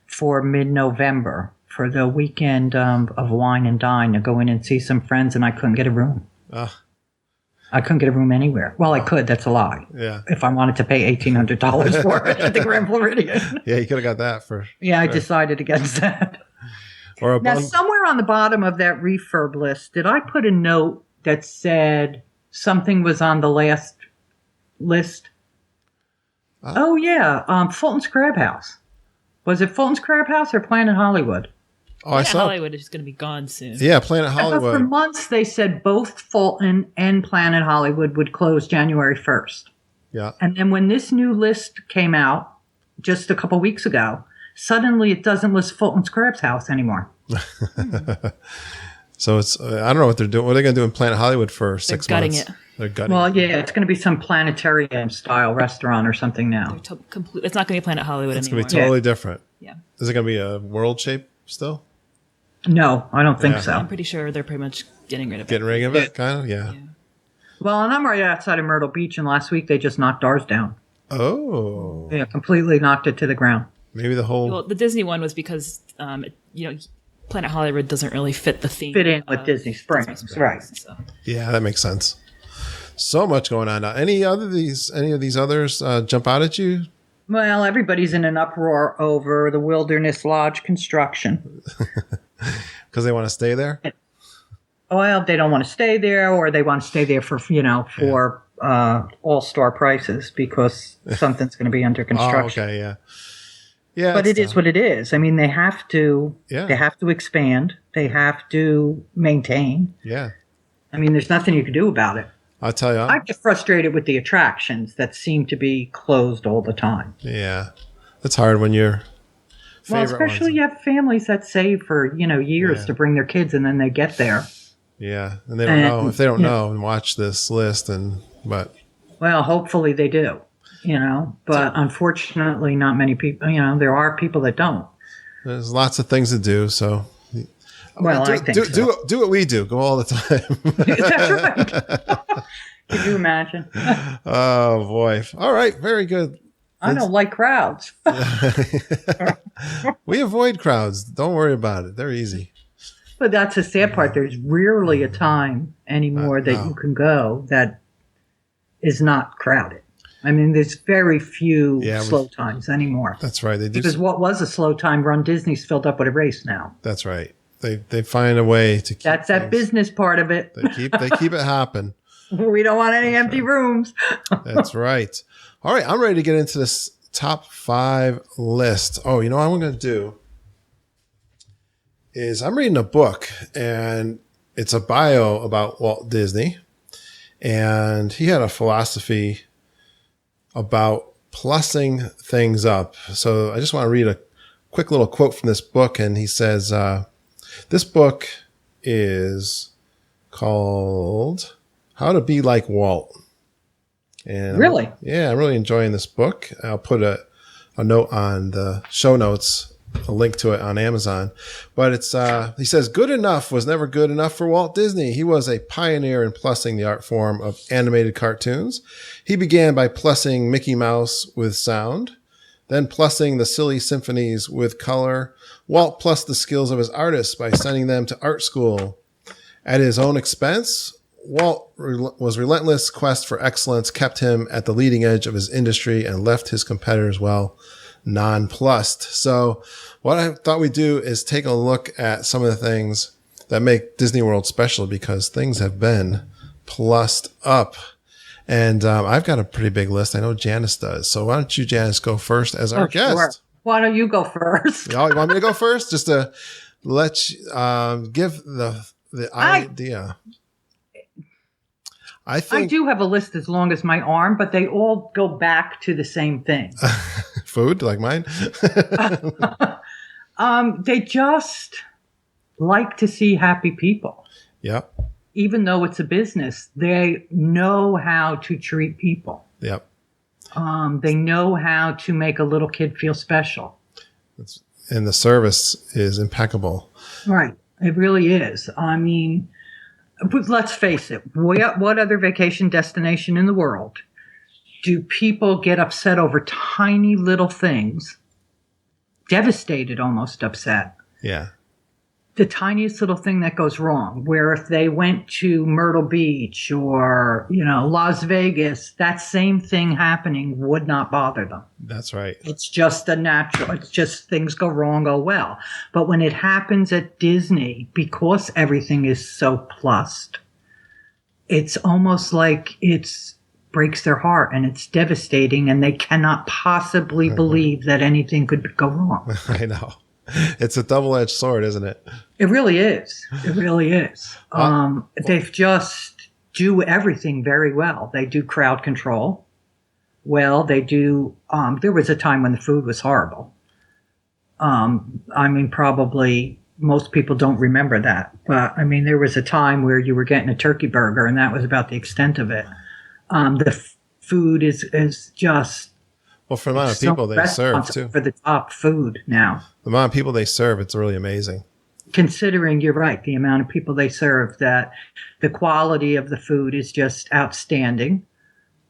Speaker 3: for mid-November for the weekend of Wine and Dine to go in and see some friends, and I couldn't get a room. I couldn't get a room anywhere. Well, I could. That's a lie.
Speaker 1: Yeah.
Speaker 3: If I wanted to pay $1,800 for it at the Grand Floridian.
Speaker 1: Yeah, you could have got that for.
Speaker 3: Yeah, sure. I decided against that. Now, somewhere on the bottom of that refurb list, did I put a note that said something was on the last list? Oh, yeah. Fulton's Crab House. Was it Fulton's Crab House or Planet Hollywood?
Speaker 1: Oh, I saw.
Speaker 2: Hollywood is going to be gone soon.
Speaker 1: Yeah, Planet Hollywood.
Speaker 3: But for months, they said both Fulton and Planet Hollywood would close January 1st.
Speaker 1: Yeah.
Speaker 3: And then when this new list came out just a couple weeks ago, suddenly it doesn't list Fulton's Crab House anymore.
Speaker 1: So it's, I don't know what they're doing. What are they going to do in Planet Hollywood for 6 months?
Speaker 2: They're gutting it.
Speaker 1: They're gutting
Speaker 3: it.
Speaker 1: Well,
Speaker 3: yeah, it's going to be some planetarium style restaurant or something now.
Speaker 2: It's not going to be Planet Hollywood anymore.
Speaker 1: It's going to be totally different.
Speaker 2: Yeah.
Speaker 1: Is it going to be a world shape still?
Speaker 3: No, I don't think so.
Speaker 2: I'm pretty sure they're pretty much getting rid of it.
Speaker 1: Getting rid of it, kind of? Yeah.
Speaker 3: Well, and I'm right outside of Myrtle Beach, and last week they just knocked ours down.
Speaker 1: Oh.
Speaker 3: Yeah, completely knocked it to the ground.
Speaker 1: Maybe the whole...
Speaker 2: Well, the Disney one was because, Planet Hollywood doesn't really fit the theme.
Speaker 3: Fit in with Disney Springs, right?
Speaker 2: So.
Speaker 1: Yeah, that makes sense. So much going on now. Any of these others jump out at you?
Speaker 3: Well, everybody's in an uproar over the Wilderness Lodge construction.
Speaker 1: Because they want to stay there?
Speaker 3: Well, they don't want to stay there, or they want to stay there for all-star prices because something's going to be under construction.
Speaker 1: Oh, okay, yeah. Yeah,
Speaker 3: but it is what it is. I mean, they have to.
Speaker 1: Yeah.
Speaker 3: They have to expand. They have to maintain.
Speaker 1: Yeah.
Speaker 3: I mean, there's nothing you can do about it.
Speaker 1: I'll tell you.
Speaker 3: I get frustrated with the attractions that seem to be closed all the time.
Speaker 1: Yeah, it's hard when you're.
Speaker 3: Well, especially you have families that save for years to bring their kids, and then they get there.
Speaker 1: Yeah, and they don't know if they don't know and watch this list, but.
Speaker 3: Well, hopefully they do. But unfortunately, not many people. There are people that don't.
Speaker 1: There's lots of things to do, so.
Speaker 3: Well, I think so.
Speaker 1: Do what we do. Go all the time.
Speaker 3: That's right. Could you imagine?
Speaker 1: Oh boy! All right, very good.
Speaker 3: I don't like crowds.
Speaker 1: We avoid crowds. Don't worry about it. They're easy.
Speaker 3: But that's the sad part. There's rarely a time anymore that you can go that is not crowded. I mean, there's very few slow times anymore.
Speaker 1: That's right. They do.
Speaker 3: Because what was a slow time run Disney's filled up with a race now.
Speaker 1: That's right. They find a way to keep
Speaker 3: That's that business part of it.
Speaker 1: They keep it hopping.
Speaker 3: We don't want any empty rooms.
Speaker 1: That's right. All right, I'm ready to get into this top 5 list. Oh, what I'm going to do is I'm reading a book, and it's a bio about Walt Disney, and he had a philosophy about plussing things up. So I just want to read a quick little quote from this book, and he says, this book is called How to Be Like Walt. And
Speaker 3: really?
Speaker 1: Yeah, I'm really enjoying this book. I'll put a note on the show notes, a link to it on Amazon. But it's he says, good enough was never good enough for Walt Disney. He was a pioneer in plussing the art form of animated cartoons. He began by plussing Mickey Mouse with sound, then plussing the silly symphonies with color. Walt plussed the skills of his artists by sending them to art school. At his own expense, Walt's relentless quest for excellence kept him at the leading edge of his industry and left his competitors, nonplussed. So what I thought we'd do is take a look at some of the things that make Disney World special, because things have been plussed up. And I've got a pretty big list. I know Janice does. So why don't you, Janice, go first as our guest? Sure.
Speaker 3: Why don't you go first?
Speaker 1: You want me to go first? Just to let you give the idea. I
Speaker 3: do have a list as long as my arm, but they all go back to the same thing.
Speaker 1: Food, like mine?
Speaker 3: They just like to see happy people.
Speaker 1: Yep.
Speaker 3: Even though it's a business, they know how to treat people.
Speaker 1: Yep.
Speaker 3: They know how to make a little kid feel special.
Speaker 1: And the service is impeccable.
Speaker 3: Right. It really is. I mean, let's face it. What other vacation destination in the world do people get upset over tiny little things? Devastated, almost upset.
Speaker 1: Yeah.
Speaker 3: The tiniest little thing that goes wrong, where if they went to Myrtle Beach or, Las Vegas, that same thing happening would not bother them.
Speaker 1: That's right.
Speaker 3: It's just it's just things go wrong, oh well. But when it happens at Disney, because everything is so plussed, it's almost like it breaks their heart and it's devastating, and they cannot possibly believe that anything could go wrong.
Speaker 1: I know. It's a double-edged sword, isn't it?
Speaker 3: It really is. It really is. They just do everything very well. They do crowd control well. They do. There was a time when the food was horrible. Probably most people don't remember that. But, there was a time where you were getting a turkey burger, and that was about the extent of it. The food is just...
Speaker 1: Well, for the amount of people they serve, too.
Speaker 3: For the top food now.
Speaker 1: The amount of people they serve, it's really amazing.
Speaker 3: Considering, you're right, the amount of people they serve, that the quality of the food is just outstanding.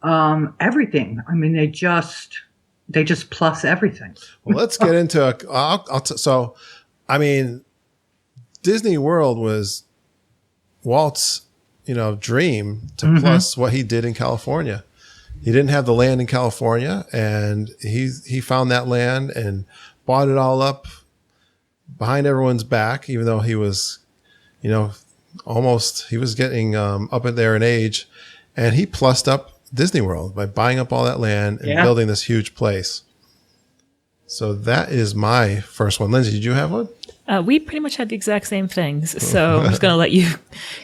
Speaker 3: Everything. They just plus everything.
Speaker 1: Well, let's get into Disney World was Walt's, dream to plus what he did in California. He didn't have the land in California, and he found that land and bought it all up behind everyone's back, even though he was, he was getting up in there in age, and he plussed up Disney World by buying up all that land and building this huge place. So that is my first one. Lindsay, did you have one?
Speaker 2: We pretty much had the exact same things. So I'm just going to let you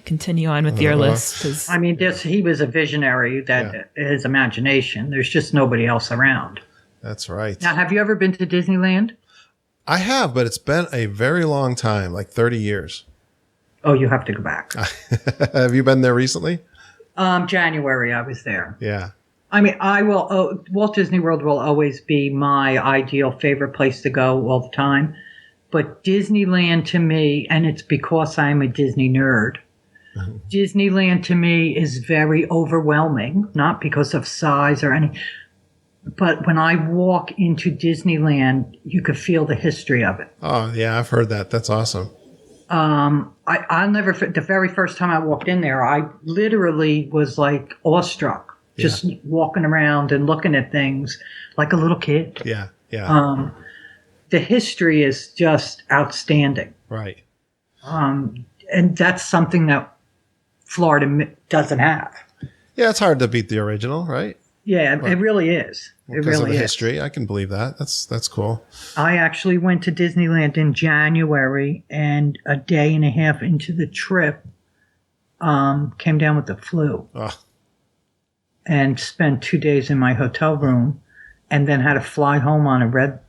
Speaker 2: continue on with your list. Cause
Speaker 3: he was a visionary that his imagination, there's just nobody else around.
Speaker 1: That's right.
Speaker 3: Now, have you ever been to Disneyland?
Speaker 1: I have, but it's been a very long time, like 30 years.
Speaker 3: Oh, you have to go back.
Speaker 1: Have you been there recently?
Speaker 3: January, I was there.
Speaker 1: Yeah.
Speaker 3: Walt Disney World will always be my ideal favorite place to go all the time. But Disneyland to me, and it's because I'm a Disney nerd, Disneyland to me is very overwhelming, not because of size or anything. But when I walk into Disneyland, you could feel the history of it.
Speaker 1: Oh, yeah, I've heard that. That's awesome.
Speaker 3: I'll never, the very first time I walked in there, I literally was like awestruck, just walking around and looking at things like a little kid.
Speaker 1: Yeah, yeah.
Speaker 3: The history is just outstanding.
Speaker 1: Right.
Speaker 3: And that's something that Florida doesn't have.
Speaker 1: Yeah, it's hard to beat the original, right?
Speaker 3: Yeah, it really is.
Speaker 1: Because of the history. I can believe that. That's cool.
Speaker 3: I actually went to Disneyland in January, and a day and a half into the trip, came down with the flu.
Speaker 1: Oh.
Speaker 3: And spent 2 days in my hotel room. And then had to fly home on the red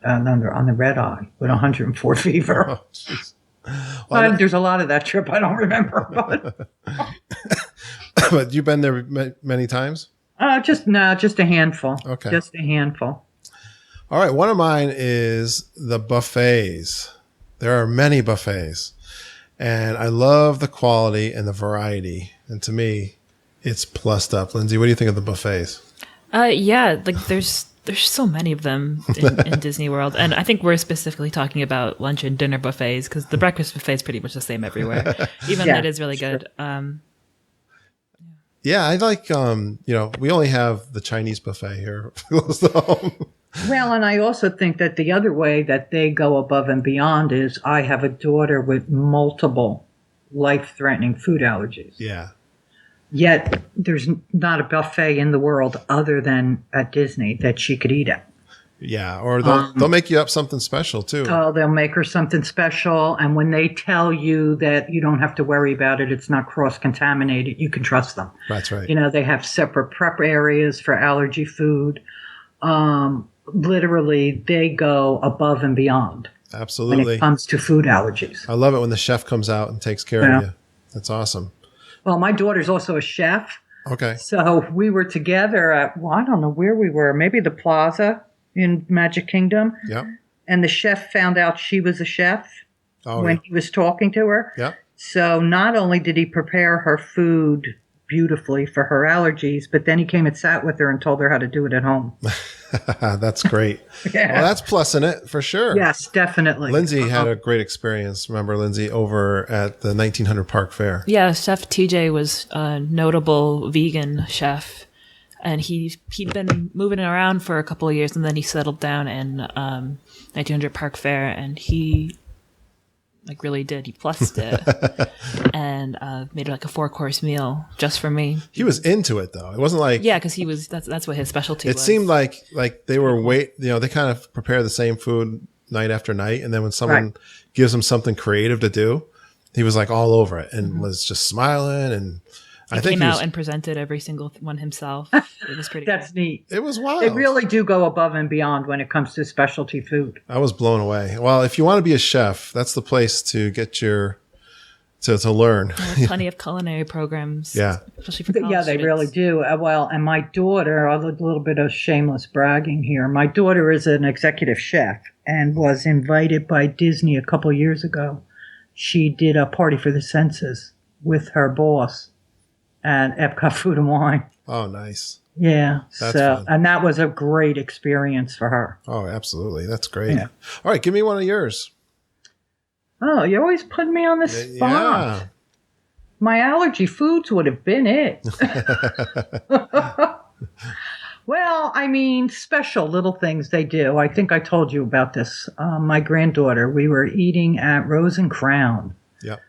Speaker 3: eye with 104 fever.
Speaker 1: Oh, well,
Speaker 3: there's a lot of that trip I don't remember. But,
Speaker 1: but you've been there many times?
Speaker 3: Just a handful.
Speaker 1: Okay,
Speaker 3: just a handful.
Speaker 1: All right, one of mine is the buffets. There are many buffets, and I love the quality and the variety. And to me, it's plussed up. Lindsay, what do you think of the buffets?
Speaker 2: There's so many of them in Disney World. And I think we're specifically talking about lunch and dinner buffets because the breakfast buffet is pretty much the same everywhere. Even that is really good.
Speaker 1: Yeah, I like, we only have the Chinese buffet here close to home.
Speaker 3: Well, and I also think that the other way that they go above and beyond is I have a daughter with multiple life-threatening food allergies.
Speaker 1: Yeah.
Speaker 3: Yet there's not a buffet in the world other than at Disney that she could eat at.
Speaker 1: Yeah, or they'll make you up something special too.
Speaker 3: Oh, they'll make her something special. And when they tell you that you don't have to worry about it, it's not cross-contaminated, you can trust them.
Speaker 1: That's right.
Speaker 3: They have separate prep areas for allergy food. Literally, they go above and beyond.
Speaker 1: Absolutely.
Speaker 3: When it comes to food allergies.
Speaker 1: I love it when the chef comes out and takes care of you. That's awesome.
Speaker 3: Well, my daughter's also a chef.
Speaker 1: Okay.
Speaker 3: So we were together at, I don't know where we were, maybe the Plaza in Magic Kingdom.
Speaker 1: Yep.
Speaker 3: And the chef found out she was a chef when he was talking to her.
Speaker 1: Yep.
Speaker 3: So not only did he prepare her food beautifully for her allergies, but then he came and sat with her and told her how to do it at home.
Speaker 1: That's great.
Speaker 3: Yeah.
Speaker 1: Well, that's plussing it for sure.
Speaker 3: Yes, definitely.
Speaker 1: Lindsay had a great experience. Remember Lindsay over at the 1900 Park Fair?
Speaker 2: Yeah, Chef TJ was a notable vegan chef, and he'd been moving around for a couple of years, and then he settled down in 1900 Park Fair, and he really did. He plussed it and made like a 4-course meal just for me.
Speaker 1: He was into it though. It wasn't like
Speaker 2: because that's what his specialty was.
Speaker 1: It seemed like they were they kind of prepare the same food night after night, and then when someone gives him something creative to do, he was like all over it and was just smiling. And
Speaker 2: he came out and presented every single one himself. It was pretty.
Speaker 3: That's neat.
Speaker 1: It was wild.
Speaker 3: They really do go above and beyond when it comes to specialty food.
Speaker 1: I was blown away. Well, if you want to be a chef, that's the place to get to learn.
Speaker 2: Plenty of culinary programs.
Speaker 1: Yeah.
Speaker 2: Especially for college
Speaker 3: they
Speaker 2: students.
Speaker 3: really do. And my daughter, a little bit of shameless bragging here. My daughter is an executive chef and was invited by Disney a couple years ago. She did a party for the senses with her boss at Epcot Food and Wine.
Speaker 1: Oh, nice.
Speaker 3: Yeah.
Speaker 1: That's fun.
Speaker 3: And that was a great experience for her.
Speaker 1: Oh, absolutely. That's great.
Speaker 3: Yeah.
Speaker 1: All right. Give me one of yours.
Speaker 3: Oh, you always put me on the spot.
Speaker 1: Yeah.
Speaker 3: My allergy foods would have been it. Well, I mean, special little things they do. I think I told you about this. My granddaughter, we were eating at Rose and Crown.
Speaker 1: Yep.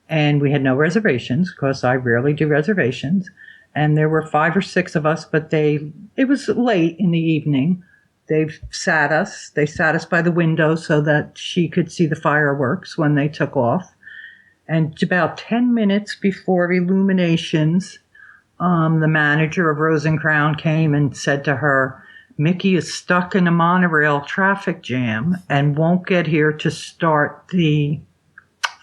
Speaker 3: And we had no reservations because I rarely do reservations. And there were 5 or 6 of us, but it was late in the evening. They sat us by the window so that she could see the fireworks when they took off. And about 10 minutes before illuminations, the manager of Rose and Crown came and said to her, Mickey is stuck in a monorail traffic jam and won't get here to start the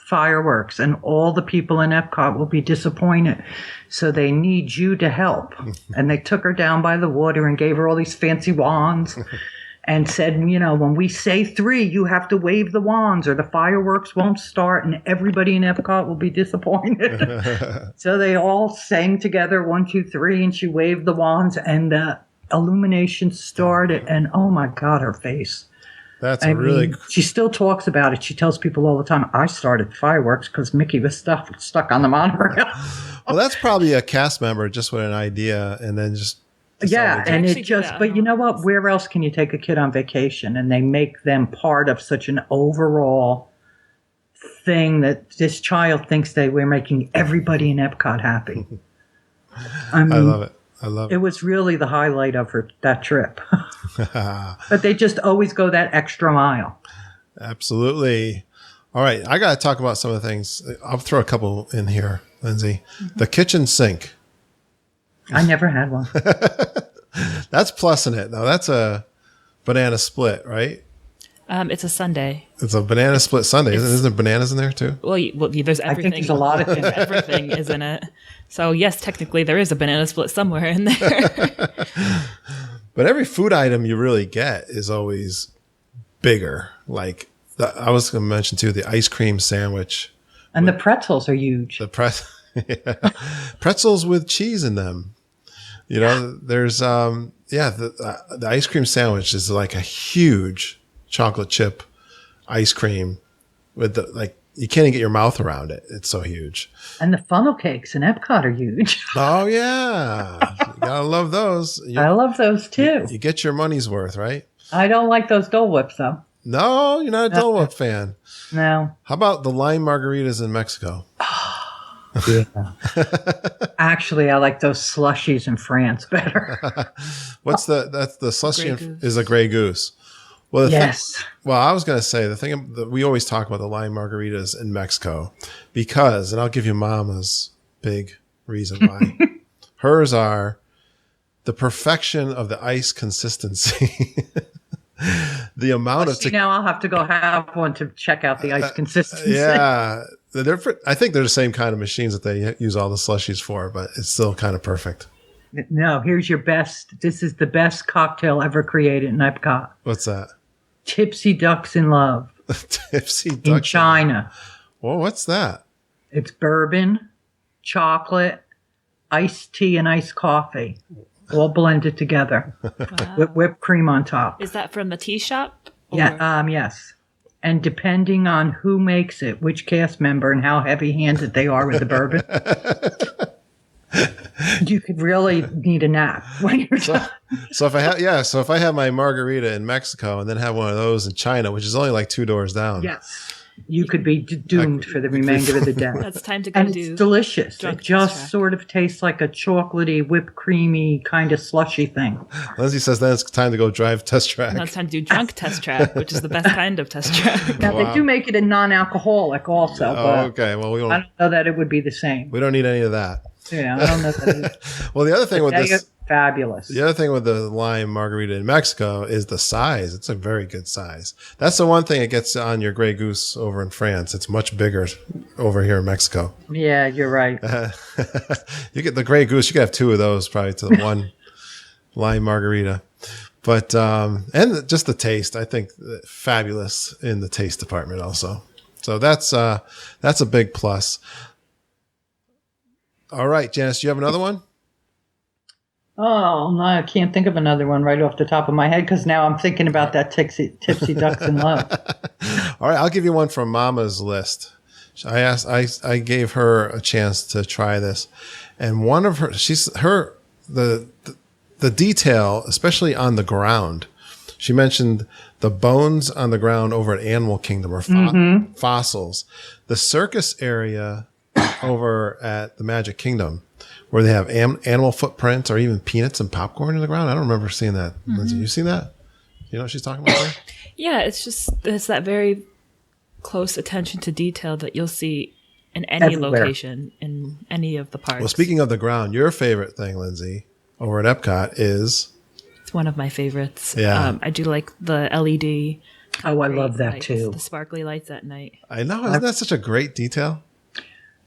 Speaker 3: fireworks, and all the people in Epcot will be disappointed. So they need you to help. And they took her down by the water and gave her all these fancy wands and said, when we say 3, you have to wave the wands or the fireworks won't start and everybody in Epcot will be disappointed. So they all sang together 1, 2, 3, and she waved the wands and the illumination started. And oh my God, her face.
Speaker 1: That's
Speaker 3: I mean, she still talks about it. She tells people all the time, I started fireworks because Mickey was stuck on the monorail.
Speaker 1: Well, that's probably a cast member just with an idea and then just.
Speaker 3: Yeah, and it just, but you know what? Where else can you take a kid on vacation? And they make them part of such an overall thing that this child thinks we're making everybody in Epcot happy. I mean,
Speaker 1: I love it. I love it.
Speaker 3: It was really the highlight of that trip. But they just always go that extra mile.
Speaker 1: Absolutely. All right. I got to talk about some of the things. I'll throw a couple in here, Lindsay. The kitchen sink.
Speaker 3: I never had one.
Speaker 1: That's plussing it. Now, that's a banana split, right?
Speaker 2: It's a sundae.
Speaker 1: It's a banana split sundae. Isn't there bananas in there, too?
Speaker 2: Well, there's everything.
Speaker 3: I think there's a lot of things.
Speaker 2: Everything is in it. So, yes, technically, there is a banana split somewhere in there.
Speaker 1: But every food item you really get is always bigger. Like, I was going to mention, too, the ice cream sandwich.
Speaker 3: And the pretzels are huge.
Speaker 1: Pretzels with cheese in them. There's, the ice cream sandwich is like a huge chocolate chip ice cream with you can't even get your mouth around it. It's so huge.
Speaker 3: And the funnel cakes in Epcot are huge.
Speaker 1: Oh, yeah. You gotta love those.
Speaker 3: I love those, too.
Speaker 1: You get your money's worth, right?
Speaker 3: I don't like those Dole Whips, though.
Speaker 1: No, you're not a Dole Whip fan.
Speaker 3: No.
Speaker 1: How about the lime margaritas in Mexico?
Speaker 3: Yeah. Actually, I like those slushies in France better.
Speaker 1: That's the slushy is a Grey Goose. Well,
Speaker 3: yes.
Speaker 1: I was going to say the thing that we always talk about the lime margaritas in Mexico because, and I'll give you Mama's big reason why. Hers are the perfection of the ice consistency. The amount of
Speaker 3: now I'll have to go have one to check out the ice consistency.
Speaker 1: Yeah, I think they're the same kind of machines that they use all the slushies for, but it's still kind of perfect.
Speaker 3: No, here's your best. This is the best cocktail ever created in Epcot.
Speaker 1: What's that?
Speaker 3: Tipsy Ducks in Love.
Speaker 1: Tipsy Ducks
Speaker 3: in China.
Speaker 1: Well, what's that?
Speaker 3: It's bourbon, chocolate, iced tea, and iced coffee, all blended together with whipped cream on top.
Speaker 2: Is that from the tea shop?
Speaker 3: Yeah. Yes. And depending on who makes it, which cast member, and how heavy-handed they are with the bourbon, you could really need a nap when you're done.
Speaker 1: So if I have my margarita in Mexico and then have one of those in China, which is only like 2 doors down.
Speaker 3: Yes. You could be doomed for the remainder of the day.
Speaker 2: That's time to go
Speaker 3: and it's delicious. It just sort of tastes like a chocolatey, whipped creamy kind of slushy thing.
Speaker 1: Lindsay says then it's time to go drive test track.
Speaker 2: Now it's time to do drunk test track, which is the best kind of test track.
Speaker 3: Now they do make it a non-alcoholic also.
Speaker 1: Oh, okay. Well,
Speaker 3: I don't know that it would be the same.
Speaker 1: We don't need any of that.
Speaker 3: Yeah, I don't know that.
Speaker 1: Well, the other thing with this,
Speaker 3: fabulous.
Speaker 1: The other thing with the lime margarita in Mexico is the size. It's a very good size. That's the one thing it gets on your Grey Goose over in France. It's much bigger over here in Mexico.
Speaker 3: Yeah, you're right.
Speaker 1: You get the Grey Goose. You could have 2 of those probably to the one lime margarita. But and just the taste, I think fabulous in the taste department also. So that's a big plus. All right, Janice, do you have another one?
Speaker 3: Oh, no, I can't think of another one right off the top of my head because now I'm thinking about that tipsy ducks in love.
Speaker 1: All right, I'll give you one from Mama's list. I gave her a chance to try this, and one of her, the detail, especially on the ground. She mentioned the bones on the ground over at Animal Kingdom or fossils. The circus area over at the Magic Kingdom, where they have animal footprints or even peanuts and popcorn in the ground. I don't remember seeing that. Lindsay, you seen that? You know what she's talking about there?
Speaker 2: Yeah, it's that very close attention to detail that you'll see in any
Speaker 3: Everywhere.
Speaker 2: location in any of the parks.
Speaker 1: Well, speaking of the ground, your favorite thing, Lindsay, over at Epcot is...
Speaker 2: It's one of my favorites.
Speaker 1: Yeah.
Speaker 2: I do like the LED.
Speaker 3: Oh, I love that
Speaker 2: lights,
Speaker 3: too.
Speaker 2: The sparkly lights at night.
Speaker 1: I know, isn't that such a great detail?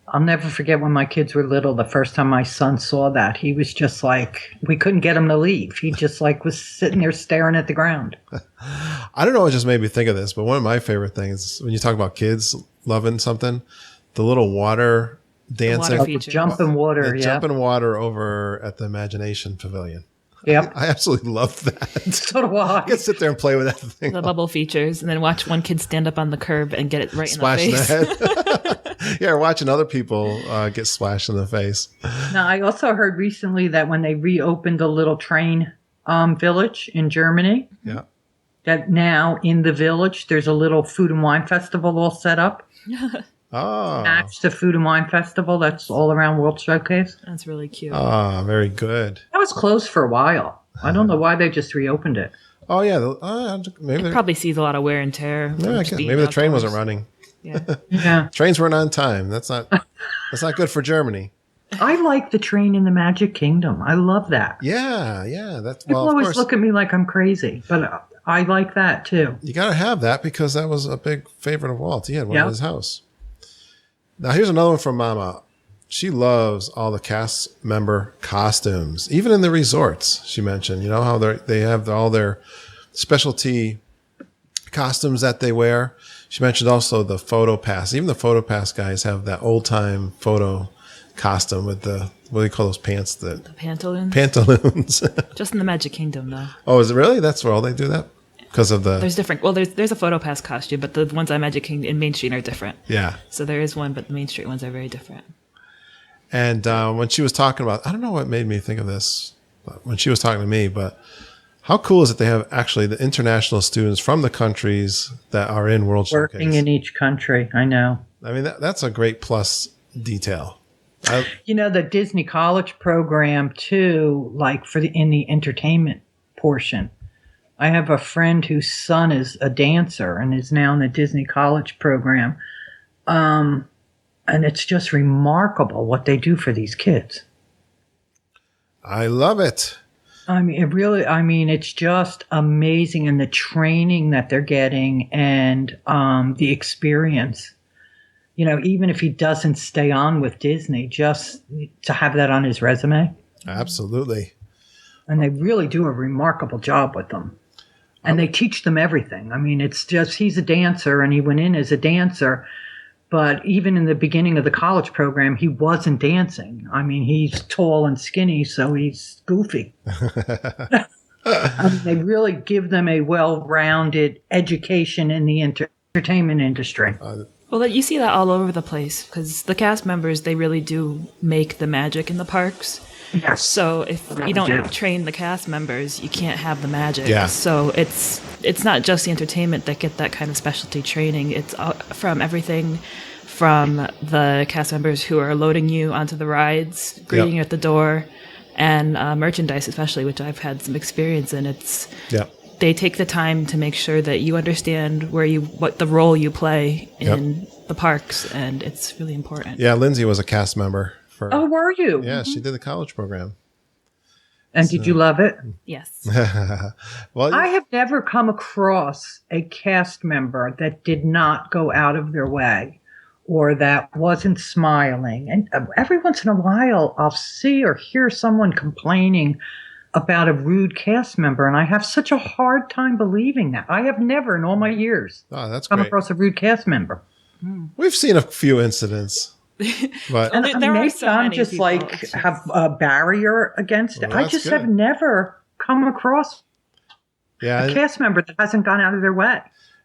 Speaker 3: I'll never forget when my kids were little, the first time my son saw that, he was just like, we couldn't get him to leave. He just like was sitting there staring at the ground.
Speaker 1: I don't know what just made me think of this, but one of my favorite things, when you talk about kids loving something, the little water dancing.
Speaker 2: water features.
Speaker 3: Jumping water,
Speaker 1: The
Speaker 3: yeah.
Speaker 1: jumping water over at the Imagination Pavilion.
Speaker 3: Yep.
Speaker 1: I absolutely love that.
Speaker 3: So do I.
Speaker 1: I could sit there and play with that thing.
Speaker 2: The bubble features, and then watch one kid stand up on the curb and get it right
Speaker 1: Splash
Speaker 2: in
Speaker 1: in
Speaker 2: the face.
Speaker 1: the head. Yeah, or watching other people get splashed in the face.
Speaker 3: Now, I also heard recently that when they reopened the little train village in Germany,
Speaker 1: Yeah.
Speaker 3: that now in the village, there's a little food and wine festival all set up.
Speaker 1: Oh.
Speaker 3: Match the food and wine festival that's all around World Showcase.
Speaker 2: That's really cute.
Speaker 1: Oh, very good.
Speaker 3: That was closed for a while. I don't know why they just reopened it.
Speaker 1: Oh, yeah. Maybe
Speaker 2: Probably sees a lot of wear and tear. from
Speaker 1: yeah,
Speaker 2: just being
Speaker 1: maybe the train
Speaker 2: outdoors.
Speaker 1: wasn't running.
Speaker 2: Yeah.
Speaker 3: Yeah.
Speaker 1: Trains weren't on time. That's not good for Germany.
Speaker 3: I like the train in the Magic Kingdom. I love that.
Speaker 1: Yeah. That's
Speaker 3: People
Speaker 1: well, of
Speaker 3: always
Speaker 1: course.
Speaker 3: look at me like I'm crazy, but I like that too.
Speaker 1: You got to have that because that was a big favorite of Walt. He had one in
Speaker 3: Yep.
Speaker 1: his house. Now, here's another one from Mama. She loves all the cast member costumes, even in the resorts. She mentioned, you know, how they have all their specialty costumes that they wear. She mentioned also the photo pass. Even the photo pass guys have that old time photo costume with the, what do you call those pants? The
Speaker 2: Pantaloons.
Speaker 1: pantaloons.
Speaker 2: Just in the Magic Kingdom, though.
Speaker 1: Oh, is it really? That's where all they do that? Because of the...
Speaker 2: There's different. Well, there's a photo pass costume, but the ones on Magic Kingdom in Main Street are different.
Speaker 1: Yeah.
Speaker 2: So there is one, but the Main Street ones are very different.
Speaker 1: And when she was talking about, I don't know what made me think of this when she was talking to me, but how cool is it they have actually the international students from the countries that are in World
Speaker 3: Working
Speaker 1: Showcase?
Speaker 3: in each country. I know.
Speaker 1: I mean, that's a great plus detail.
Speaker 3: You know, the Disney College program too, like in the entertainment portion. I have a friend whose son is a dancer and is now in the Disney College program. And it's just remarkable what they do for these kids.
Speaker 1: I love it.
Speaker 3: I mean, it's just amazing. And the training that they're getting and the experience. You know, even if he doesn't stay on with Disney, just to have that on his resume.
Speaker 1: Absolutely.
Speaker 3: And they really do a remarkable job with them. And they teach them everything. I mean, it's just, he's a dancer and he went in as a dancer. But even in the beginning of the college program, he wasn't dancing. I mean, he's tall and skinny, so he's goofy. I mean, they really give them a well-rounded education in the entertainment industry.
Speaker 2: Well, you see that all over the place because the cast members, they really do make the magic in the parks.
Speaker 3: Yes.
Speaker 2: So if you don't train the cast members, you can't have the magic.
Speaker 1: Yeah.
Speaker 2: So it's not just the entertainment that get that kind of specialty training. It's from everything from the cast members who are loading you onto the rides, greeting you at the door, and merchandise especially, which I've had some experience in. They take the time to make sure that you understand what the role you play in the parks, and it's really important.
Speaker 1: Yeah, Lindsay was a cast member.
Speaker 3: Oh, were you?
Speaker 1: Yeah, she did the college program.
Speaker 3: And did you love it?
Speaker 2: Yes.
Speaker 1: Well,
Speaker 3: I have never come across a cast member that did not go out of their way or that wasn't smiling. And every once in a while, I'll see or hear someone complaining about a rude cast member, and I have such a hard time believing that. I have never in all my years
Speaker 1: that's
Speaker 3: come
Speaker 1: great.
Speaker 3: across a rude cast member.
Speaker 1: We've seen a few incidents. But
Speaker 3: And
Speaker 2: There are
Speaker 3: maybe
Speaker 2: so
Speaker 3: I'm
Speaker 2: many
Speaker 3: just
Speaker 2: people.
Speaker 3: like have a barrier against it.
Speaker 1: Well,
Speaker 3: I
Speaker 1: that's
Speaker 3: just
Speaker 1: good.
Speaker 3: have never come across
Speaker 1: yeah,
Speaker 3: a cast member that hasn't gone out of their way.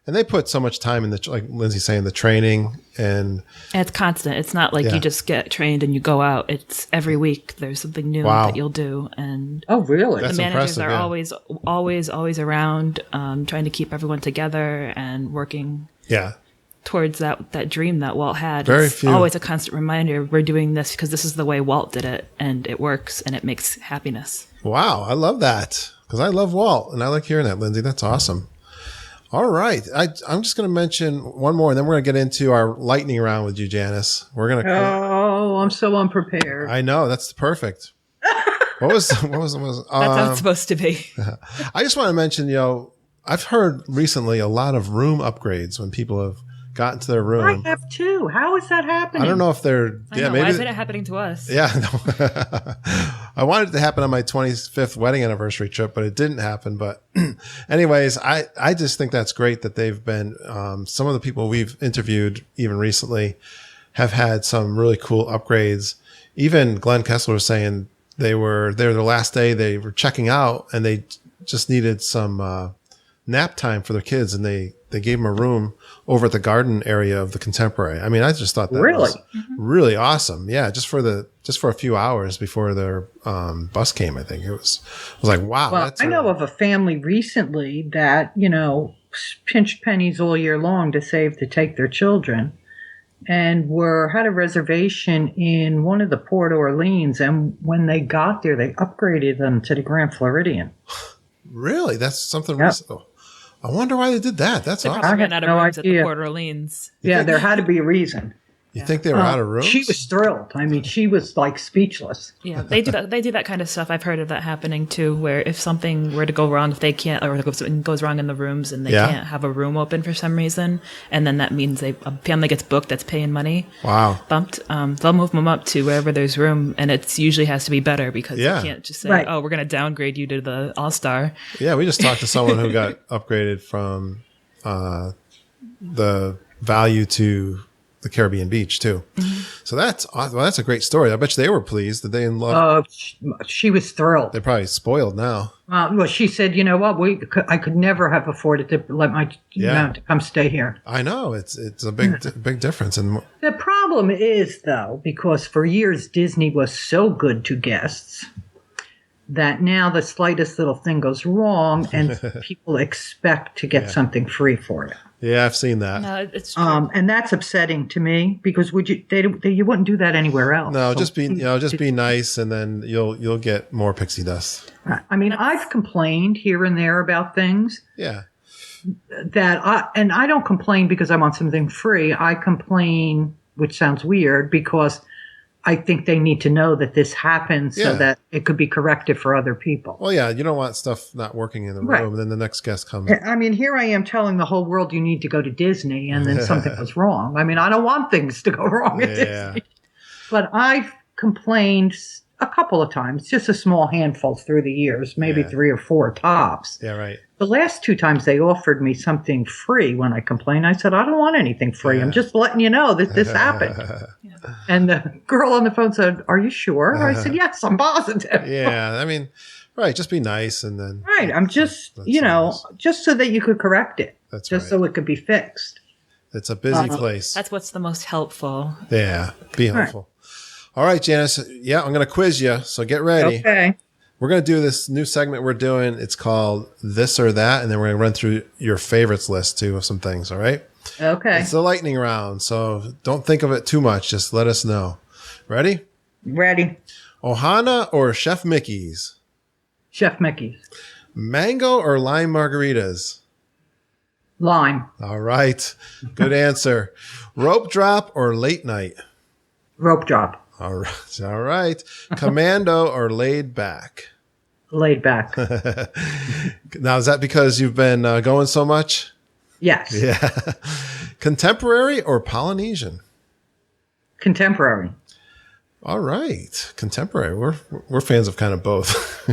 Speaker 1: and they put so much time in the, like Lindsay's saying, the training and
Speaker 2: And it's constant. It's not like
Speaker 1: Yeah.
Speaker 2: you just get trained and you go out. It's every week there's something new
Speaker 1: Wow.
Speaker 2: that you'll do. And
Speaker 3: Oh, really?
Speaker 1: That's
Speaker 2: the managers
Speaker 1: impressive,
Speaker 2: are
Speaker 1: yeah.
Speaker 2: always around, trying to keep everyone together and working
Speaker 1: yeah.
Speaker 2: towards that dream that Walt had.
Speaker 1: Very
Speaker 2: It's
Speaker 1: few.
Speaker 2: always a constant reminder, we're doing this because this is the way Walt did it, and it works, and it makes happiness.
Speaker 1: Wow, I love that because I love Walt and I like hearing that, Lindsay. That's awesome. All right, I'm just going to mention one more, and then we're going to get into our lightning round with you, Janice. We're going to.
Speaker 3: Oh, I'm so unprepared.
Speaker 1: I know that's perfect. What was
Speaker 2: That's how it's supposed to be.
Speaker 1: I just want to mention, I've heard recently a lot of room upgrades when people have gotten to their room.
Speaker 3: I have too. How is that happening?
Speaker 1: I don't know if they're
Speaker 2: I know,
Speaker 1: maybe
Speaker 2: why isn't it happening to us?
Speaker 1: yeah. No. I wanted it to happen on my 25th wedding anniversary trip, but it didn't happen. But anyways, I just think that's great that they've been some of the people we've interviewed even recently have had some really cool upgrades. Even Glenn Kessler was saying they were there the last day they were checking out and they just needed some nap time for their kids, and they gave them a room over at the garden area of the Contemporary. I mean, I just thought that was really awesome. Yeah, just for a few hours before their bus came, I think it was like, wow.
Speaker 3: Well, I know of a family recently that, pinched pennies all year long to save to take their children, and had a reservation in one of the Port Orleans. And when they got there, they upgraded them to the Grand Floridian.
Speaker 1: Really? That's something
Speaker 3: Yep.
Speaker 1: recent. Oh, I wonder why they did that. That's
Speaker 2: They
Speaker 1: awesome.
Speaker 2: probably
Speaker 3: I
Speaker 2: ran
Speaker 3: had
Speaker 2: out of
Speaker 3: no
Speaker 2: rooms at the
Speaker 3: idea.
Speaker 2: Port Orleans.
Speaker 3: Yeah, there had to be a reason.
Speaker 1: You think they were out of rooms?
Speaker 3: She was thrilled. I mean, she was like speechless.
Speaker 2: Yeah, they do that. They do that kind of stuff. I've heard of that happening too, where if something were to go wrong, if they can't, or if something goes wrong in the rooms and they
Speaker 1: Yeah.
Speaker 2: can't have a room open for some reason, and then that means a family gets booked that's paying money,
Speaker 1: Wow.
Speaker 2: bumped. They'll move them up to wherever there's room, and it usually has to be better because
Speaker 1: Yeah.
Speaker 2: you can't just say,
Speaker 3: Right.
Speaker 2: "Oh, we're going to downgrade you to the All-Star."
Speaker 1: Yeah, we just talked to someone who got upgraded from the Value to the Caribbean Beach too. So that's awesome. Well, that's a great story. I bet you they were pleased that they in love.
Speaker 3: She was thrilled.
Speaker 1: They're probably spoiled now.
Speaker 3: Well, she said, you know what? I could never have afforded to let my to come stay here.
Speaker 1: I know it's a big difference. And
Speaker 3: The problem is, though, because for years Disney was so good to guests that now the slightest little thing goes wrong and people expect to get something free for it.
Speaker 1: yeah, I've seen that.
Speaker 2: No, it's true.
Speaker 3: And that's upsetting to me because you wouldn't do that anywhere else.
Speaker 1: No,
Speaker 3: So,
Speaker 1: just be nice, and then you'll get more pixie dust.
Speaker 3: I mean, I've complained here and there about things
Speaker 1: Yeah,
Speaker 3: and I don't complain because I want something free. I complain, which sounds weird, because I think they need to know that this happens
Speaker 1: Yeah.
Speaker 3: so that it could be corrected for other people.
Speaker 1: well, yeah, you don't want stuff not working in the
Speaker 3: Right.
Speaker 1: room, and then the next guest comes.
Speaker 3: I mean, here I am telling the whole world you need to go to Disney, and then something goes wrong. I mean, I don't want things to go wrong at
Speaker 1: Yeah.
Speaker 3: Disney. But I've complained a couple of times, just a small handful through the years, maybe 3 or 4 tops.
Speaker 1: Yeah, right.
Speaker 3: The last 2 times they offered me something free when I complained, I said, I don't want anything free. I'm just letting you know that this happened. And the girl on the phone said, are you sure? I said, yes, I'm positive.
Speaker 1: Yeah, I mean, right. Just be nice, and then
Speaker 3: Right. I'm just,
Speaker 1: That's nice.
Speaker 3: just so that you could correct it.
Speaker 1: That's
Speaker 3: just
Speaker 1: right.
Speaker 3: so it could be fixed.
Speaker 1: It's a busy place.
Speaker 2: That's what's the most helpful.
Speaker 1: Yeah, be helpful. All right, Janice. Yeah, I'm going to quiz you, so get ready.
Speaker 3: Okay.
Speaker 1: We're going to do this new segment we're doing. It's called This or That, and then we're going to run through your favorites list, too, of some things, all right?
Speaker 3: Okay.
Speaker 1: It's the lightning round, so don't think of it too much. Just let us know. Ready?
Speaker 3: Ready.
Speaker 1: Ohana or Chef Mickey's?
Speaker 3: Chef Mickey's.
Speaker 1: Mango or lime margaritas?
Speaker 3: Lime.
Speaker 1: All right. Good answer. Rope drop or late night?
Speaker 3: Rope drop.
Speaker 1: All right. All right. Commando or laid back?
Speaker 3: Laid back.
Speaker 1: Now, is that because you've been going so much?
Speaker 3: Yes.
Speaker 1: Yeah. Contemporary or Polynesian?
Speaker 3: Contemporary.
Speaker 1: All right. Contemporary. We're fans of kind of both.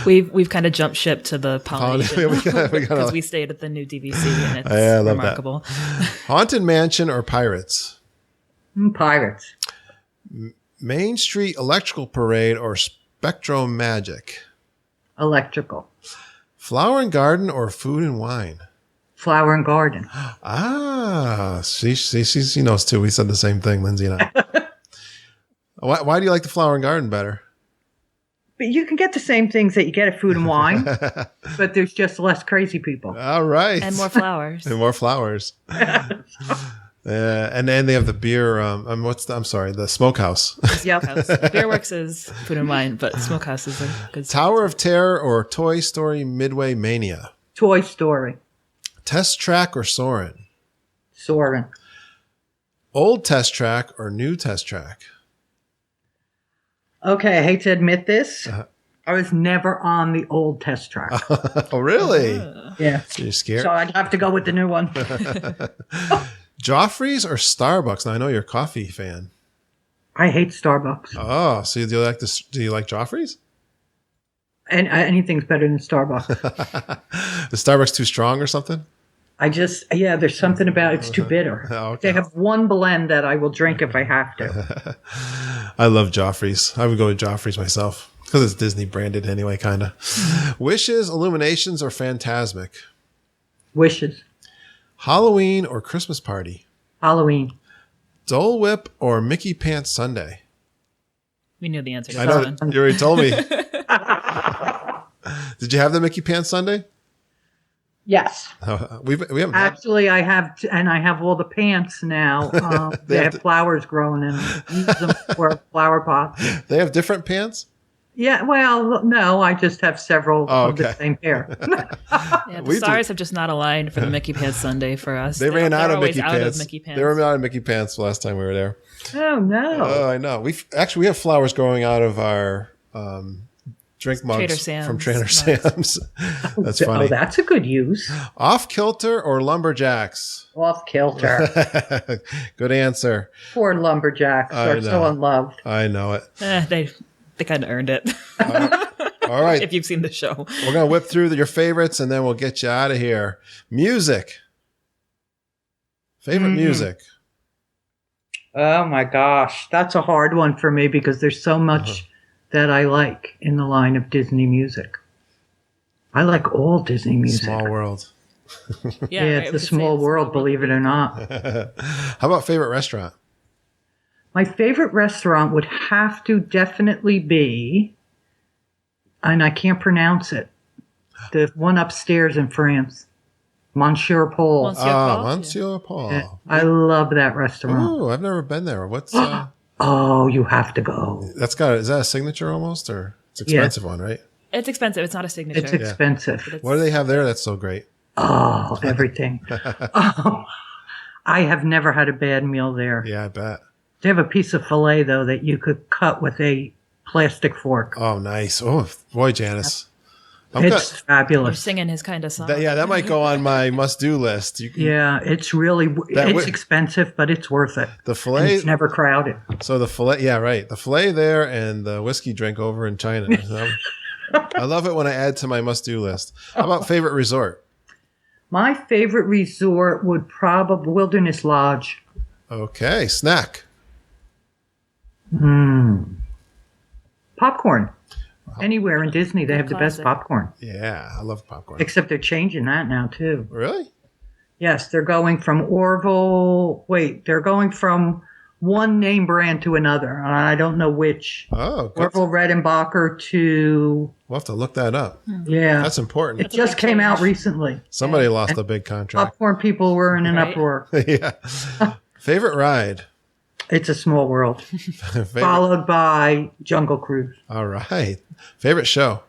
Speaker 2: We've kind of jumped ship to the Polynesian
Speaker 1: we gotta-
Speaker 2: because we stayed at the new DVC and it's
Speaker 1: I love that.
Speaker 2: remarkable.
Speaker 1: Haunted Mansion or Pirates?
Speaker 3: Pirates.
Speaker 1: Main Street Electrical Parade or Spectro Magic?
Speaker 3: Electrical.
Speaker 1: Flower and Garden or Food and Wine?
Speaker 3: Flower and Garden.
Speaker 1: Ah, she knows too. We said the same thing, Lindsay and I. Why do you like the Flower and Garden better?
Speaker 3: But you can get the same things that you get at Food and Wine, but there's just less crazy people.
Speaker 1: All right.
Speaker 2: And more flowers.
Speaker 1: And more flowers. And then they have the beer. The Smokehouse.
Speaker 2: Smokehouse. Beer Works is Food and Wine, but Smokehouse is a good.
Speaker 1: Tower of Terror or Toy Story Midway Mania?
Speaker 3: Toy Story.
Speaker 1: Test Track or Soarin'?
Speaker 3: Soarin'.
Speaker 1: Old Test Track or New Test Track?
Speaker 3: Okay, I hate to admit this. I was never on the old Test Track.
Speaker 1: Oh, really?
Speaker 3: Yeah.
Speaker 1: So you're scared?
Speaker 3: So I'd have to go with the new one.
Speaker 1: Joffrey's or Starbucks? Now I know you're a coffee fan.
Speaker 3: I hate Starbucks.
Speaker 1: Oh, so do you like this? Do you like Joffrey's?
Speaker 3: And anything's better than Starbucks.
Speaker 1: Is Starbucks too strong or something?
Speaker 3: There's something about it's too bitter.
Speaker 1: Oh, okay.
Speaker 3: They have one blend that I will drink if I have to.
Speaker 1: I love Joffrey's. I would go to Joffrey's myself because it's Disney branded anyway, kind of. Wishes, Illuminations, or Phantasmic?
Speaker 3: Wishes.
Speaker 1: Halloween or Christmas Party?
Speaker 3: Halloween.
Speaker 1: Dole Whip or Mickey Pants Sundae?
Speaker 2: We knew the answer to
Speaker 1: I
Speaker 2: that
Speaker 1: know.
Speaker 2: one.
Speaker 1: You already told me. Did you have the Mickey Pants Sundae?
Speaker 3: Yes.
Speaker 1: We haven't.
Speaker 3: Actually, I have, and I have all the pants now. They have flowers growing in them. Use them for flower pots.
Speaker 1: They have different pants?
Speaker 3: Yeah, well, no, I just have several of the
Speaker 1: okay.
Speaker 3: same pair.
Speaker 2: Yeah, the stars have just not aligned for the Mickey Pants Sundae for us.
Speaker 1: They ran out of
Speaker 2: always
Speaker 1: Mickey
Speaker 2: out
Speaker 1: Pants.
Speaker 2: of Mickey Pants.
Speaker 1: They were out of Mickey Pants the last time we were there.
Speaker 3: Oh, no.
Speaker 1: Oh, I know. We have flowers growing out of our drink mugs
Speaker 2: Trader Sam's
Speaker 1: from Trader
Speaker 2: mugs.
Speaker 1: Sam's. That's funny.
Speaker 3: Oh, that's a good use.
Speaker 1: Off Kilter or Lumberjacks?
Speaker 3: Off kilter.
Speaker 1: Good answer.
Speaker 3: Poor lumberjacks are so unloved.
Speaker 1: I know it.
Speaker 2: They kind of earned it.
Speaker 1: All right.
Speaker 2: If you've seen the show.
Speaker 1: We're going to whip through your favorites and then we'll get you out of here. Music. Favorite music?
Speaker 3: Oh my gosh. That's a hard one for me because there's so much that I like in the line of Disney music. I like all Disney music.
Speaker 1: Small World.
Speaker 3: Yeah, it's a small world, believe it or not.
Speaker 1: How about favorite restaurant?
Speaker 3: My favorite restaurant would have to definitely be, and I can't pronounce it, the one upstairs in France, Monsieur Paul.
Speaker 1: Monsieur Paul.
Speaker 3: I love that restaurant.
Speaker 1: Oh, I've never been there. What's
Speaker 3: Oh, you have to go.
Speaker 1: is that a signature almost, or it's an expensive one, right?
Speaker 2: It's expensive. It's not a signature.
Speaker 3: It's expensive.
Speaker 1: What do they have there that's so great?
Speaker 3: Oh, everything. I have never had a bad meal there.
Speaker 1: Yeah, I bet.
Speaker 3: They have a piece of filet, though, that you could cut with a plastic fork.
Speaker 1: Oh, nice. Oh, boy, Janice.
Speaker 3: It's
Speaker 2: We're
Speaker 3: fabulous.
Speaker 2: singing his kind of song.
Speaker 1: That might go on my must-do list.
Speaker 3: Yeah, it's really, it's expensive, but it's worth it.
Speaker 1: The
Speaker 3: And
Speaker 1: filet.
Speaker 3: it's never crowded.
Speaker 1: So the filet, yeah, right. The filet there and the whiskey drink over in China. I love it when I add to my must-do list. How about favorite resort?
Speaker 3: My favorite resort would probably Wilderness Lodge.
Speaker 1: Okay, snack.
Speaker 3: Popcorn. Anywhere in Disney, they have the best
Speaker 2: Classic.
Speaker 3: popcorn.
Speaker 1: Yeah, I love popcorn.
Speaker 3: Except they're changing that now, too.
Speaker 1: Really?
Speaker 3: Yes, they're going from Orville. Wait, they're going from one name brand to another. I don't know which.
Speaker 1: Oh, good.
Speaker 3: Orville Redenbacher to,
Speaker 1: We'll have to look that up.
Speaker 3: yeah.
Speaker 1: That's important.
Speaker 3: It just came out recently.
Speaker 1: Somebody lost a big contract.
Speaker 3: Popcorn people were in an
Speaker 2: Right.
Speaker 3: uproar.
Speaker 1: Yeah. Favorite ride?
Speaker 3: It's a small world.
Speaker 1: Favorite.
Speaker 3: Followed by Jungle Cruise.
Speaker 1: All right. Favorite show?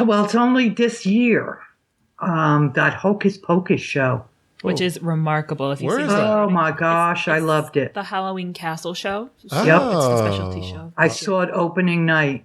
Speaker 3: Well, it's only this year. That Hocus Pocus show.
Speaker 2: which is remarkable. If you
Speaker 1: Where
Speaker 2: see
Speaker 1: is that?
Speaker 3: Oh my gosh, I loved it.
Speaker 2: The Halloween Castle show.
Speaker 1: Oh.
Speaker 3: Yep.
Speaker 2: It's the specialty show.
Speaker 3: I saw it opening night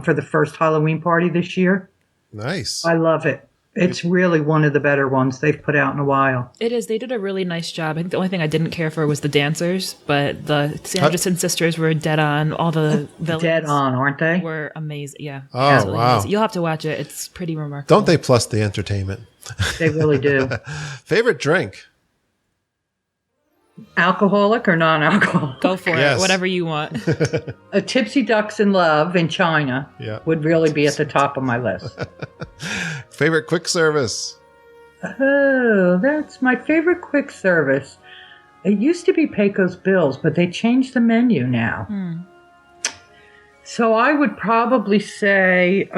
Speaker 3: for the first Halloween party this year.
Speaker 1: Nice.
Speaker 3: I love it. It's really one of the better ones they've put out in a while.
Speaker 2: It is. They did a really nice job. I think the only thing I didn't care for was the dancers, but the Sanderson sisters were dead on. All the villains
Speaker 3: Dead on, aren't they?
Speaker 2: were amazing. Yeah.
Speaker 1: Oh,
Speaker 2: absolutely
Speaker 1: wow.
Speaker 2: amazing. You'll have to watch it. It's pretty remarkable.
Speaker 1: Don't they plus the entertainment?
Speaker 3: They really do.
Speaker 1: Favorite drink?
Speaker 3: alcoholic or non-alcoholic?
Speaker 2: Go for
Speaker 1: Yes.
Speaker 2: it. Whatever you want.
Speaker 3: A Tipsy Ducks in Love in China
Speaker 1: Yeah.
Speaker 3: would really be at the top of my list.
Speaker 1: Favorite quick service?
Speaker 3: Oh, that's my favorite quick service. It used to be Pecos Bills, but they changed the menu now. So I would probably say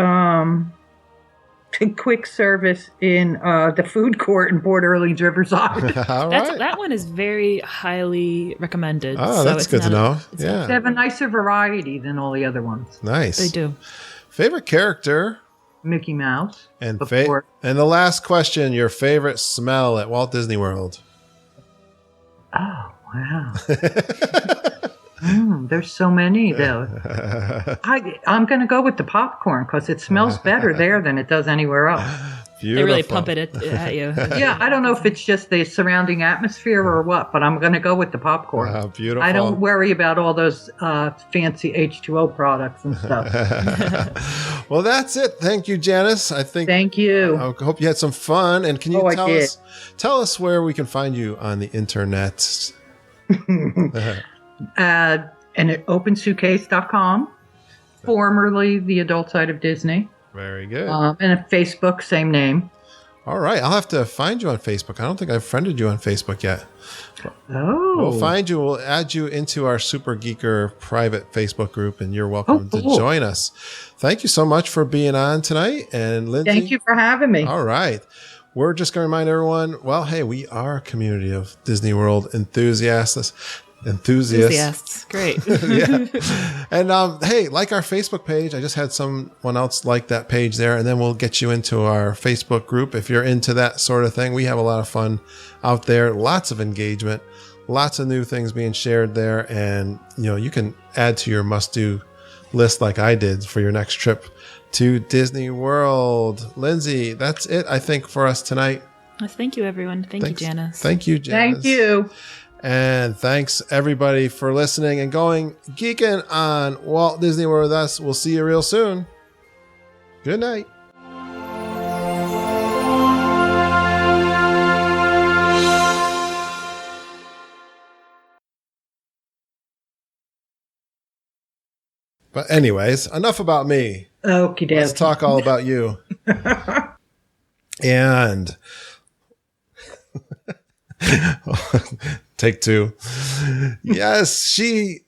Speaker 3: quick service in the food court in Port Orleans Riverside.
Speaker 1: All right.
Speaker 2: That one is very highly recommended.
Speaker 1: Oh,
Speaker 2: so
Speaker 1: that's
Speaker 2: it's
Speaker 1: good to
Speaker 2: not-
Speaker 1: know.
Speaker 3: They
Speaker 1: Yeah.
Speaker 3: have a nicer variety than all the other ones.
Speaker 1: Nice.
Speaker 2: They do.
Speaker 1: Favorite character?
Speaker 3: Mickey Mouse.
Speaker 1: And
Speaker 3: Before.
Speaker 1: and the last question, your favorite smell at Walt Disney World?
Speaker 3: Oh, wow. There's so many, though. I'm going to go with the popcorn because it smells better there than it does anywhere else.
Speaker 2: They
Speaker 1: Beautiful.
Speaker 2: really pump it at you.
Speaker 3: Yeah, I don't know if it's just the surrounding atmosphere or what, but I'm going to go with the popcorn.
Speaker 1: Wow, beautiful.
Speaker 3: I don't worry about all those fancy H2O products and stuff.
Speaker 1: Well, that's it. Thank you, Janice.
Speaker 3: Thank you.
Speaker 1: I hope you had some fun. And can you
Speaker 3: I did.
Speaker 1: tell us where we can find you on the internet?
Speaker 3: And at opensuitcase.com, formerly the adult side of Disney.
Speaker 1: Very good.
Speaker 3: And at Facebook, same name.
Speaker 1: All right. I'll have to find you on Facebook. I don't think I've friended you on Facebook yet.
Speaker 3: Oh.
Speaker 1: We'll find you. We'll add you into our Super Geeker private Facebook group, and you're welcome
Speaker 3: cool.
Speaker 1: to join us. Thank you so much for being on tonight. And Lindsay.
Speaker 3: Thank you for having me.
Speaker 1: All right. We're just going to remind everyone, well, hey, we are a community of Disney World enthusiasts.
Speaker 2: Great.
Speaker 1: Yeah. And hey, like our Facebook page. I just had someone else like that page there, and then we'll get you into our Facebook group if you're into that sort of thing. We have a lot of fun out there, lots of engagement, lots of new things being shared there, and you can add to your must-do list like I did for your next trip to Disney World. Lindsay, that's it, I think, for us tonight.
Speaker 2: Well, thank you, everyone. Thank you, Janice.
Speaker 1: Thank you, Janice.
Speaker 3: Thank you.
Speaker 1: And thanks everybody for listening and going geeking on Walt Disney World with us. We'll see you real soon. Good night. But anyways, enough about me.
Speaker 3: Okie
Speaker 1: Let's
Speaker 3: dokie.
Speaker 1: talk all about you. And take two. Yes, she